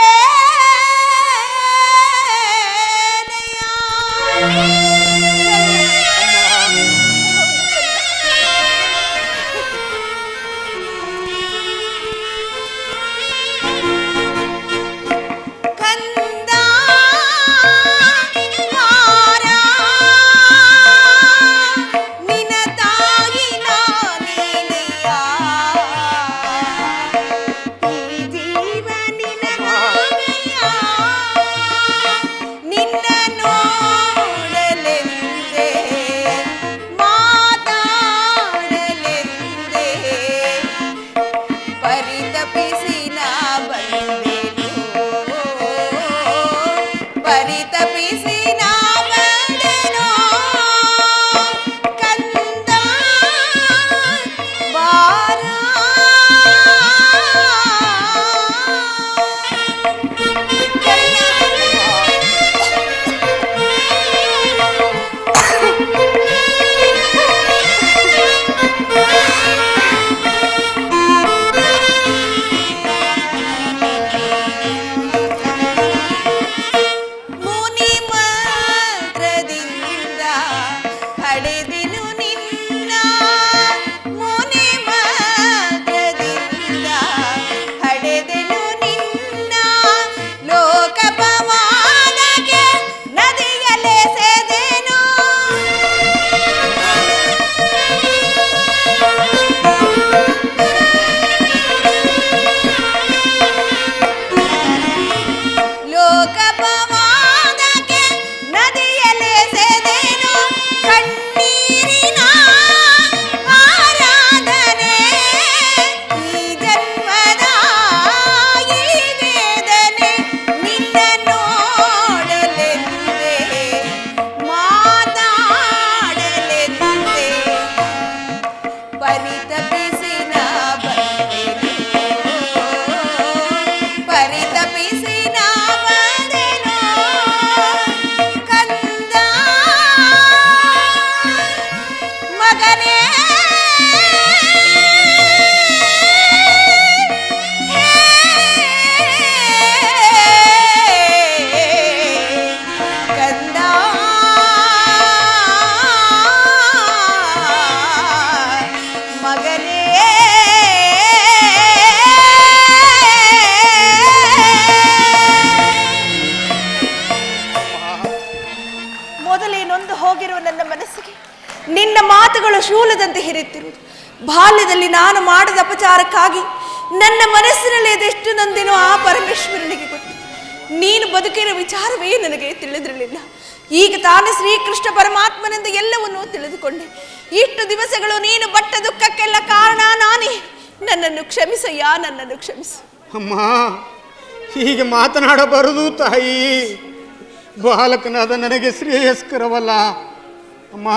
ಶೂಲದಂತೆ ಹಿರಿಯುತ್ತಿರುವುದು. ಬಾಲ್ಯದಲ್ಲಿ ನಾನು ಮಾಡದ ಅಪಚಾರಕ್ಕಾಗಿ ನನ್ನ ಮನಸ್ಸಿನಲ್ಲಿ ಅದೆಷ್ಟು ನೊಂದೇನೋ ಆ ಪರಮೇಶ್ವರನಿಗೆ ಗೊತ್ತು. ನೀನು ಬದುಕಿನ ವಿಚಾರವೇ ನನಗೆ ತಿಳಿದಿರಲಿಲ್ಲ. ಈಗ ತಾನೇ ಶ್ರೀಕೃಷ್ಣ ಪರಮಾತ್ಮನಿಂದ ಎಲ್ಲವನ್ನೂ ತಿಳಿದುಕೊಂಡೆ. ಇಷ್ಟು ದಿವಸಗಳು ನೀನು ಬಟ್ಟ ದುಃಖಕ್ಕೆಲ್ಲ ಕಾರಣ ನಾನೇ. ನನ್ನನ್ನು ಕ್ಷಮಿಸಯ್ಯ, ನನ್ನನ್ನು ಕ್ಷಮಿಸು. ಅಮ್ಮ, ಹೀಗೆ ಮಾತನಾಡಬಾರದು ತಾಯಿ. ಬಾಲಕನಾದ ನನಗೆ ಶ್ರೇಯಸ್ಕರವಲ್ಲ. ಅಮ್ಮ,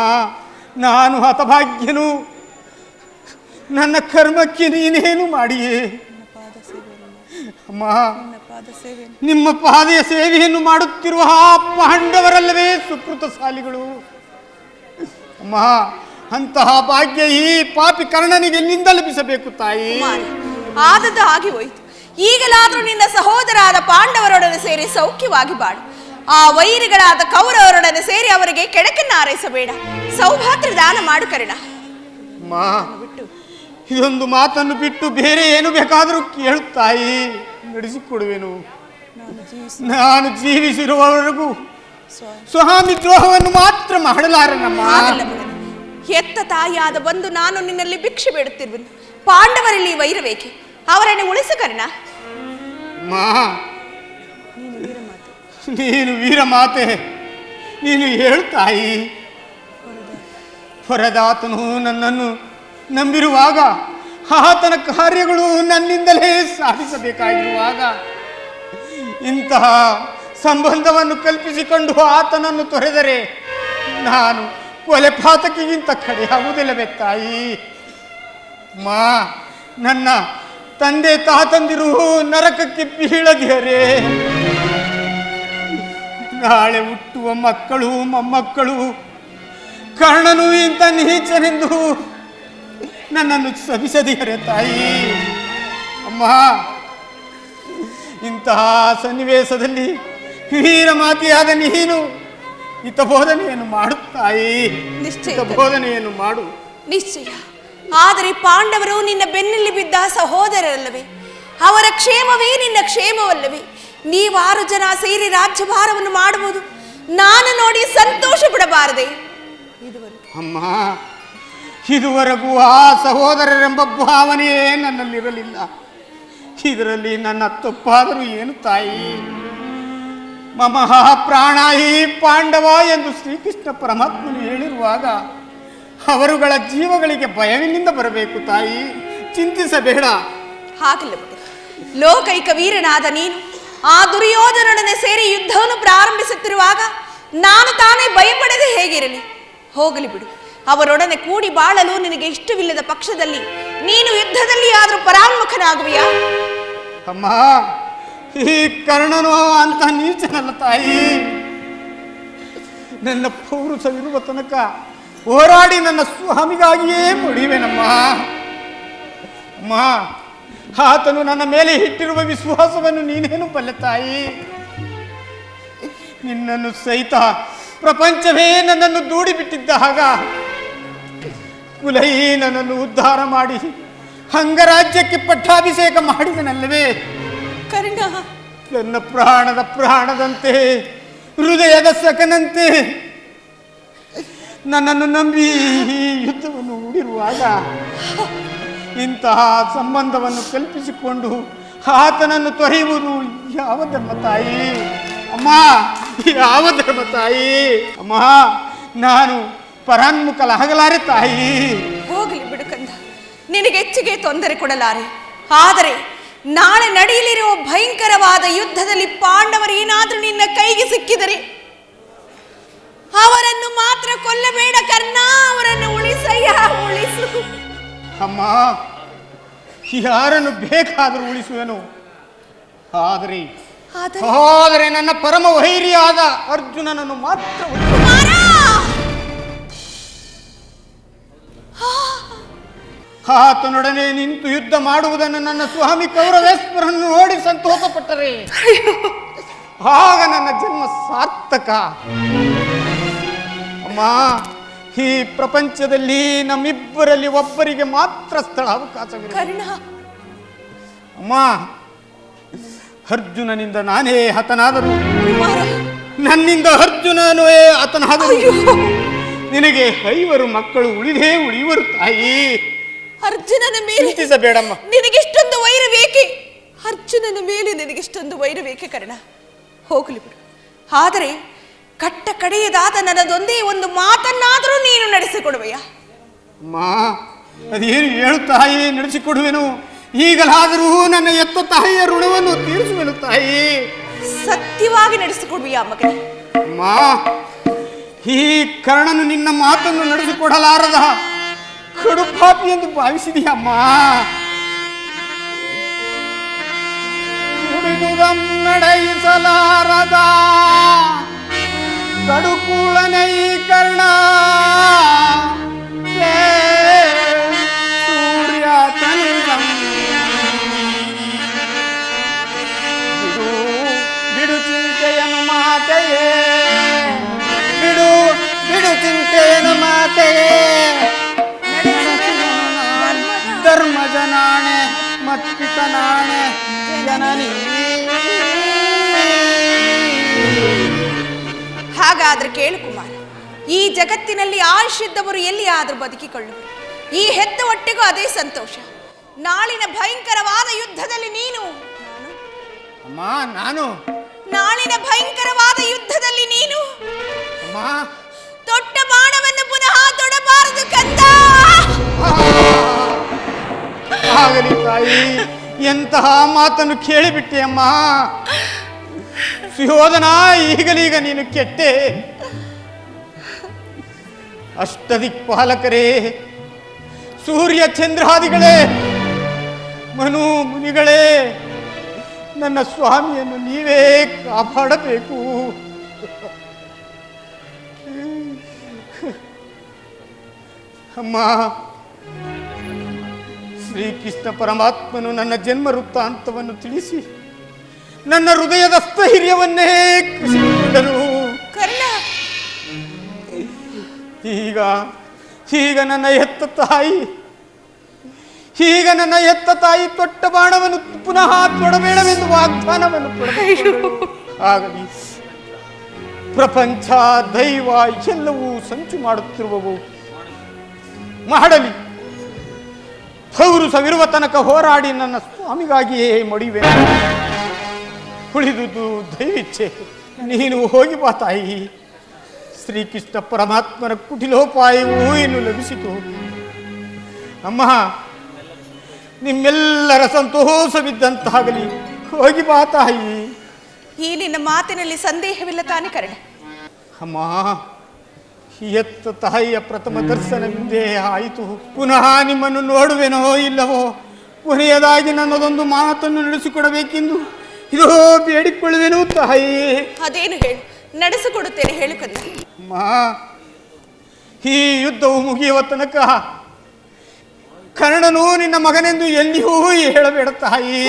ನಾನು ಹತಭಾಗ್ಯನು. ನನ್ನ ಕರ್ಮಕ್ಕೆ ನೀನೇನು ಮಾಡಿಯೇ? ಅಮ್ಮ, ನಿಮ್ಮ ಪಾದೆಯ ಸೇವೆಯನ್ನು ಮಾಡುತ್ತಿರುವ ಆ ಪಾಂಡವರಲ್ಲವೇ ಸುಕೃತಶಾಲಿಗಳು. ಅಮ್ಮ, ಅಂತಹ ಭಾಗ್ಯ ಈ ಪಾಪಿ ಕರ್ಣನಿಗೆ ಎಲ್ಲಿಂದ ಲಭಿಸಬೇಕು ತಾಯಿ? ಆದದ್ದು ಆಗಿ ಹೋಯಿತು. ಈಗಲಾದರೂ ನಿನ್ನ ಸಹೋದರಾದ ಪಾಂಡವರೊಡನೆ ಸೇರಿ ಸೌಖ್ಯವಾಗಿ ಬಾಳು. ಆ ವೈರಿಗಳಾದ ಕೌರವರೊಡನೆ ಸೇರಿ ಅವರಿಗೆ ಕೆಡಕನ್ನು ಹಾರೈಸಬೇಡ. ಸೌಭಾತ್ರ ದಾನ ಮಾಡು ಕರ್ಣ. ಅಮ್ಮ, ಇದೊಂದು ಮಾತನ್ನು ಬಿಟ್ಟು ಬೇರೆ ಏನು ಬೇಕಾದರೂ ಕೇಳುತ್ತಾಯಿ, ನಡೆಸಿಕೊಡುವೆನು. ನಾನು ಜೀವಿಸಿರುವವರೆಗೂ ಸ್ವಾಮಿ ದ್ರೋಹವನ್ನು ಮಾತ್ರ ಮಾಡಲಾರನಮ್ಮ. ಎತ್ತ ತಾಯಿಯಾದ ಬಂದು ನಾನು ನಿನ್ನಲ್ಲಿ ಭಿಕ್ಷೆ ಬೇಡುತ್ತಿರುವೆನು. ಪಾಂಡವರಲ್ಲಿ ವೈರವೇಕೆ? ಅವರನ್ನು ಉಳಿಸು ಕರ್ಣ. ನೀನು ವೀರ ಮಾತೆ, ನೀನು ಹೇಳ್ತಾಯಿ. ಹೊರದಾತನು ನನ್ನನ್ನು ನಂಬಿರುವಾಗ, ಆತನ ಕಾರ್ಯಗಳು ನನ್ನಿಂದಲೇ ಸಾಧಿಸಬೇಕಾಗಿರುವಾಗ, ಇಂತಹ ಸಂಬಂಧವನ್ನು ಕಲ್ಪಿಸಿಕೊಂಡು ಆತನನ್ನು ತೊರೆದರೆ ನಾನು ಕೊಲೆ ಪಾತಕಿಗಿಂತ ಕಡೆಯಾಗುವುದಿಲ್ಲವೇ ತಾಯಿ? ನನ್ನ ತಂದೆ ತಾತಂದಿರು ನರಕಕ್ಕೆ ಬೀಳದಿರೇ. ನಾಳೆ ಹುಟ್ಟುವ ಮಕ್ಕಳು ಮೊಮ್ಮಕ್ಕಳು ಕರ್ಣನು ಇಂಥ ನೀಚನೆಂದು ನನ್ನನ್ನು ಶಪಿಸದಿರೇ ತಾಯಿ. ಅಮ್ಮ, ಇಂತಹ ಸನ್ನಿವೇಶದಲ್ಲಿ ವೀರಮಾತೆಯಾದ ನೀನು ಹಿತಬೋಧನೆಯನ್ನು ಮಾಡುತ್ತಾಯಿ. ಹಿತಬೋಧನೆಯನ್ನು ಮಾಡು. ನಿಶ್ಚಯ. ಆದರೆ ಪಾಂಡವರು ನಿನ್ನ ಬೆನ್ನಲ್ಲಿ ಬಿದ್ದ ಸಹೋದರರಲ್ಲವೇ? ಅವರ ಕ್ಷೇಮವೇ ನಿನ್ನ ಕ್ಷೇಮವಲ್ಲವೇ? 6 ಜನ ಸೇರಿ ರಾಜ್ಯಭಾರವನ್ನು ಮಾಡುವುದು ನಾನು ನೋಡಿ ಸಂತೋಷ ಪಡಬಾರದೆ? ಅಮ್ಮ, ಇದುವರೆಗೂ ಆ ಸಹೋದರರೆಂಬ ಭಾವನೆಯೇ ನನ್ನಲ್ಲಿರಲಿಲ್ಲ. ಇದರಲ್ಲಿ ನನ್ನ ತಪ್ಪಾದರೂ ಏನು ತಾಯಿ? ಮಮಃ ಪ್ರಾಣಾಹಿ ಪಾಂಡವ ಎಂದು ಶ್ರೀಕೃಷ್ಣ ಪರಮಾತ್ಮನು ಹೇಳಿರುವಾಗ ಅವರುಗಳ ಜೀವಗಳಿಗೆ ಭಯವಿನಿಂದ ಬರಬೇಕು ತಾಯಿ. ಚಿಂತಿಸಬೇಡ. ಹಾಗಲ್ಲ, ಲೋಕೈಕ ವೀರನಾದ ನೀನು ಆ ದುರ್ಯೋಧನೊಡನೆ ಸೇರಿ ಯುದ್ಧವನ್ನು ಪ್ರಾರಂಭಿಸುತ್ತಿರುವಾಗ ನಾನು ತಾನೇ ಭಯಪಡದೆ ಹೇಗಿರಲಿ? ಹೋಗಲಿ ಬಿಡು. ಅವರೊಡನೆ ಕೂಡಿ ಬಾಳಲು ನಿನಗೆ ಇಷ್ಟವಿಲ್ಲದ ಪಕ್ಷದಲ್ಲಿ ನೀನು ಯುದ್ಧದಲ್ಲಿ ಆದರೂ ಪರಾಂಗುಖನಾಗುವಿಯಾ? ಅಮ್ಮ, ಈ ಕರ್ಣನು ಅಂತ ನೀಚನಲ್ಲ ತಾಯಿ. ನನ್ನ ಪೌರುಷವಿರುವ ತನಕ ಹೋರಾಡಿ ನನ್ನ ಸ್ವಾಮಿಗಾಗಿಯೇ ಮುಡಿವೆನಮ್ಮ. ಅಮ್ಮ, ಆತನು ನನ್ನ ಮೇಲೆ ಇಟ್ಟಿರುವ ವಿಶ್ವಾಸವನ್ನು ನೀನೇನು ಬಲ್ಲೆ ತಾಯಿ? ನಿನ್ನನ್ನು ಸಹಿತ ಪ್ರಪಂಚವೇ ನನ್ನನ್ನು ದೂಡಿ ಬಿಟ್ಟಿದ್ದಾಗ ಕುಲೈ ನನ್ನನ್ನು ಉದ್ಧಾರ ಮಾಡಿ ಅಂಗರಾಜ್ಯಕ್ಕೆ ಪಟ್ಟಾಭಿಷೇಕ ಮಾಡಿದನಲ್ಲವೇ? ಕರ್ಣ, ನನ್ನ ಪ್ರಾಣದ ಪ್ರಾಣದಂತೆ, ಹೃದಯದ ಸಖನಂತೆ ನನ್ನನ್ನು ನಂಬಿ ಈ ಯುದ್ಧವನ್ನು ಹೂಡಿರುವಾಗ ಇಂತಹ ಸಂಬಂಧವನ್ನು ಕಲ್ಪಿಸಿಕೊಂಡು ಆತನನ್ನು ತೊರೆಯುವುದು ಯಾವ ಧರ್ಮ ತಾಯಿ? ಅಮ್ಮ, ಯಾವ ಧರ್ಮ ತಾಯಿ? ಅಮ್ಮ, ನಾನು ಪರಾನ್ಮುಖಲಾಗಲಾರೆ ತಾಯಿ. ಹೋಗಲಿ ಬಿಡು ಕಂದ, ನಿನಗೆ ಹೆಚ್ಚಿಗೆ ತೊಂದರೆ ಕೊಡಲಾರೆ. ಆದರೆ ನಾಳೆ ನಡೆಯಲಿರುವ ಭಯಂಕರವಾದ ಯುದ್ಧದಲ್ಲಿ ಪಾಂಡವರು ಏನಾದರೂ ನಿನ್ನ ಕೈಗೆ ಸಿಕ್ಕಿದರೆ ಅವರನ್ನು ಮಾತ್ರ ಕೊಲ್ಲಬೇಡ ಕರ್ಣ. ಅವರನ್ನು ಉಳಿಸಯ್ಯ, ಉಳಿಸು. ಅಮ್ಮ, ಯಾರನ್ನು ಬೇಕಾದರೂ ಉಳಿಸುವೆನು. ಆದರೆ ನನ್ನ ಪರಮ ವೈರಿಯಾದ ಅರ್ಜುನನನ್ನು ಮಾತ್ರ ಆತನೊಡನೆ ನಿಂತು ಯುದ್ಧ ಮಾಡುವುದನ್ನು ನನ್ನ ಸ್ವಾಮಿ ಕೌರವೇಶ್ವರನ್ನು ನೋಡಿ ಸಂತೋಷಪಟ್ಟರೆ ಆಗ ನನ್ನ ಜನ್ಮ ಸಾರ್ಥಕ. ಅಮ್ಮ, ಈ ಪ್ರಪಂಚದಲ್ಲಿ ನಮ್ಮಿಬ್ಬರಲ್ಲಿ ಒಬ್ಬರಿಗೆ ಮಾತ್ರ ಸ್ಥಳಾವಕಾಶವಿದೆ. ಅಮ್ಮ, ಅರ್ಜುನನಿಂದ ನಾನೇ ಹತನಾದರೂ, ನನ್ನಿಂದ ಅರ್ಜುನನೇ ಹತನಾದರೂ ನಿನಗೆ 5 ಮಕ್ಕಳು ಉಳಿಯುವರು ತಾಯಿ. ಅರ್ಜುನನ ಮೇಲೆ ಚಿಂತಿಸಬೇಡಮ್ಮ. ನಿನಗೆಷ್ಟೊಂದು ವೈರವೇಕೆ? ಅರ್ಜುನನ ಮೇಲೆ ನಿನಗೆಷ್ಟೊಂದು ವೈರವೇಕೆ ಕರ್ಣ? ಹೋಗಲಿ ಬಿಡು. ಆದರೆ ಕಟ್ಟ ಕಡೆಯದಾದ ನನ್ನದೊಂದೇ ಒಂದು ಮಾತನ್ನಾದರೂ ನೀನು ನಡೆಸಿಕೊಡುವೆಯ? ಅಮ್ಮ, ಅದೇನು ಹೇಳು ತಾಯಿ, ನಡೆಸಿಕೊಡುವೆನು. ಈಗಲಾದರೂ ನನ್ನ ಎತ್ತ ತಾಯಿಯ ಋಣವನ್ನು ತೀರಿಸುವೆನು ತಾಯಿ. ಸತ್ಯವಾಗಿ ನಡೆಸಿಕೊಡುವೆಯಾ ಮಗನೇ? ಅಮ್ಮ, ಈ ಕರ್ಣನು ನಿನ್ನ ಮಾತನ್ನು ನಡೆಸಿಕೊಡಲಾರದ ಕಡುಪಾಪಿ ಎಂದು ಭಾವಿಸಿದೆಯಮ್ಮ. ನುಡಿದುದಂ ನಡೆಸಲಾರದ ಕಡುಕೂಳನೆ ಈ ಕರ್ಣ, ಸೂರ್ಯ ತನುಜಂ ಬಿಡು ಚಿಂತೆಯನು ಮಾತೆಯೇ, ಬಿಡು ಚಿಂತೆಯನು ಮಾತೆಯೇ, ಧರ್ಮ ಜನಾಣೆ ಮತ್ತಿತನಾಣೆ ಜನನಿ. ಹಾಗಾದ್ರೆ ಕೇಳು ಕುಮಾರ, ಈ ಜಗತ್ತಿನಲ್ಲಿ ಆಯುಷ್ಯದ್ದವರು ಎಲ್ಲಿಯಾದರೂ ಬದುಕಿಕೊಳ್ಳುವರು. ಈ ಹೆತ್ತ ಹೊಟ್ಟೆಗೂ ಅದೇ ಸಂತೋಷ. ನಾಳಿನ ಭಯಂಕರವಾದ ಯುದ್ಧದಲ್ಲಿ ನೀನು ಅಮ್ಮ, ನಾನು ನಾಳಿನ ಭಯಂಕರವಾದ ಯುದ್ಧದಲ್ಲಿ ನೀನು ಅಮ್ಮ, ತೊಟ್ಟ ಬಾಣವನ್ನು ಪುನಃ ತೊಡಬಾರದು ಕಂದ. ಆಗಲಿ ತಾಯಿ, ಎಂತಹ ಮಾತನ್ನು ಕೇಳಿಬಿಟ್ಟೆ ಅಮ್ಮ. ಸುಯೋಧನ, ಈಗಲೀಗ ನೀನು ಕೆಟ್ಟೆ. ಅಷ್ಟದಿಕ್ಪಾಲಕರೇ, ಸೂರ್ಯ ಚಂದ್ರಾದಿಗಳೇ, ಮನು ಮುನಿಗಳೇ, ನನ್ನ ಸ್ವಾಮಿಯನ್ನು ನೀವೇ ಕಾಪಾಡಬೇಕು. ಅಮ್ಮ, ಶ್ರೀಕೃಷ್ಣ ಪರಮಾತ್ಮನು ನನ್ನ ಜನ್ಮ ವೃತ್ತಾಂತವನ್ನು ತಿಳಿಸಿ ನನ್ನ ಹೃದಯದ ಸ್ಥೈರ್ಯವನ್ನೇ ಕಸಿದುಕೊಂಡರು. ಕರ್ಣ, ಈಗ ನನ್ನ ಎತ್ತ ತಾಯಿ ತೊಟ್ಟ ಬಾಣವನ್ನು ಪುನಃ ತೊಡಬೇಡವೆಂದು ವಾಗ್ದಾನವನ್ನು ಕೊಡಬೇಕು. ಆಗಲಿ. ಪ್ರಪಂಚ, ದೈವ ಎಲ್ಲವೂ ಸಂಚು ಮಾಡುತ್ತಿರುವವು. ಮಾಡಲಿ. ಪೌರುಷವಿರುವ ತನಕ ಹೋರಾಡಿ ನನ್ನ ಸ್ವಾಮಿಗಾಗಿಯೇ ಮಡಿವೆ. ಉಳಿದುದು ದೈವಿಚ್ಛೆ. ನೀನು ಹೋಗಿ ಬಾ ತಾಯಿ. ಶ್ರೀಕೃಷ್ಣ ಪರಮಾತ್ಮನ ಕುಟಿಲೋಪಾಯವೂ ಇನ್ನು ಲಭಿಸಿತು. ಅಮ್ಮ, ನಿಮ್ಮೆಲ್ಲರ ಸಂತೋಷವಿದ್ದಂತಾಗಲಿ. ಹೋಗಿ ಬಾ ತಾಯಿ. ಈ ನಿನ್ನ ಮಾತಿನಲ್ಲಿ ಸಂದೇಹವಿಲ್ಲ ತಾನೇ ಕರ್ಣ? ಅಮ್ಮ, ಎತ್ತ ತಾಯಿಯ ಪ್ರಥಮ ದರ್ಶನವಿಂದೇ ಆಯಿತು. ಪುನಃ ನಿಮ್ಮನ್ನು ನೋಡುವೆನೋ ಇಲ್ಲವೋ, ಕೊನೆಯದಾಗಿ ನನ್ನದೊಂದು ಮಾತನ್ನು ನಡೆಸಿಕೊಡಬೇಕೆಂದು ಇದೋ ಬೇಡಿಕೊಳ್ಳುವೆನು ತಾಯಿ. ಅದೇನು ಹೇಳು, ನಡೆಸಿಕೊಡುತ್ತೇನೆ, ಹೇಳು ಕಂದ. ಅಮ್ಮ, ಈ ಯುದ್ಧವು ಮುಗಿಯುವ ತನಕ ಕರ್ಣನು ನಿನ್ನ ಮಗನೆಂದು ಎಲ್ಲಿಯೂ ಹೇಳಬೇಡ ತಾಯಿ.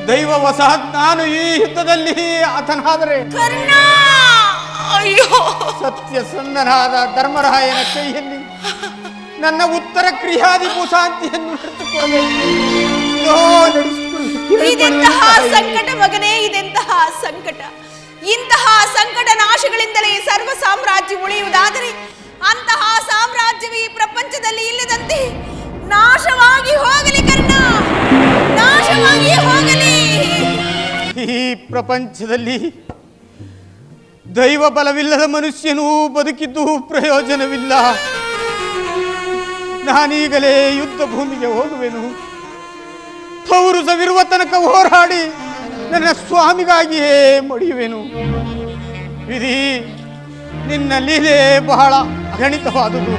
ದೈವ ವಸಾತ್ ನಾನು ಈ ಯುದ್ಧದಲ್ಲಿ ಆತನಾದರೆ ಕರ್ಣ, ಅಯ್ಯೋ, ಸತ್ಯಸಂಧನಾದ ಧರ್ಮರಾಯನ ಕೈಯಲ್ಲಿ ನನ್ನ ಉತ್ತರ ಕ್ರಿಯಾದಿಪು ಶಾಂತಿಯನ್ನು ಇದೆಂತಹ ಸಂಕಟ ಮಗನೇ, ಇದೆಂತಹ ಸಂಕಟ. ಇಂತಹ ಸಂಕಟ ನಾಶಗಳಿಂದಲೇ ಸರ್ವ ಸಾಮ್ರಾಜ್ಯ ಉಳಿಯುವುದಾದರೆ ಅಂತಹ ಸಾಮ್ರಾಜ್ಯವೇ ಈ ಪ್ರಪಂಚದಲ್ಲಿ ಇಲ್ಲದಂತೆ ನಾಶವಾಗಿ ಹೋಗಲಿ ಕರ್ಣ, ನಾಶವಾಗಿ ಹೋಗಲಿ. ಈ ಪ್ರಪಂಚದಲ್ಲಿ ದೈವ ಬಲವಿಲ್ಲದ ಮನುಷ್ಯನೂ ಬದುಕಿದ್ದು ಪ್ರಯೋಜನವಿಲ್ಲ. ನಾನೀಗಲೇ ಯುದ್ಧ ಭೂಮಿಗೆ ಹೋಗುವೆನು. ಪೌರುಷವಿರುವ ತನಕ ಹೋರಾಡಿ ನನ್ನ ಸ್ವಾಮಿಗಾಗಿಯೇ ಮಡಿಯುವೆನು. ವಿಧಿ, ನಿನ್ನ ಲೀಲೆ ಬಹಳ ಅಗಣಿತವಾದುದು.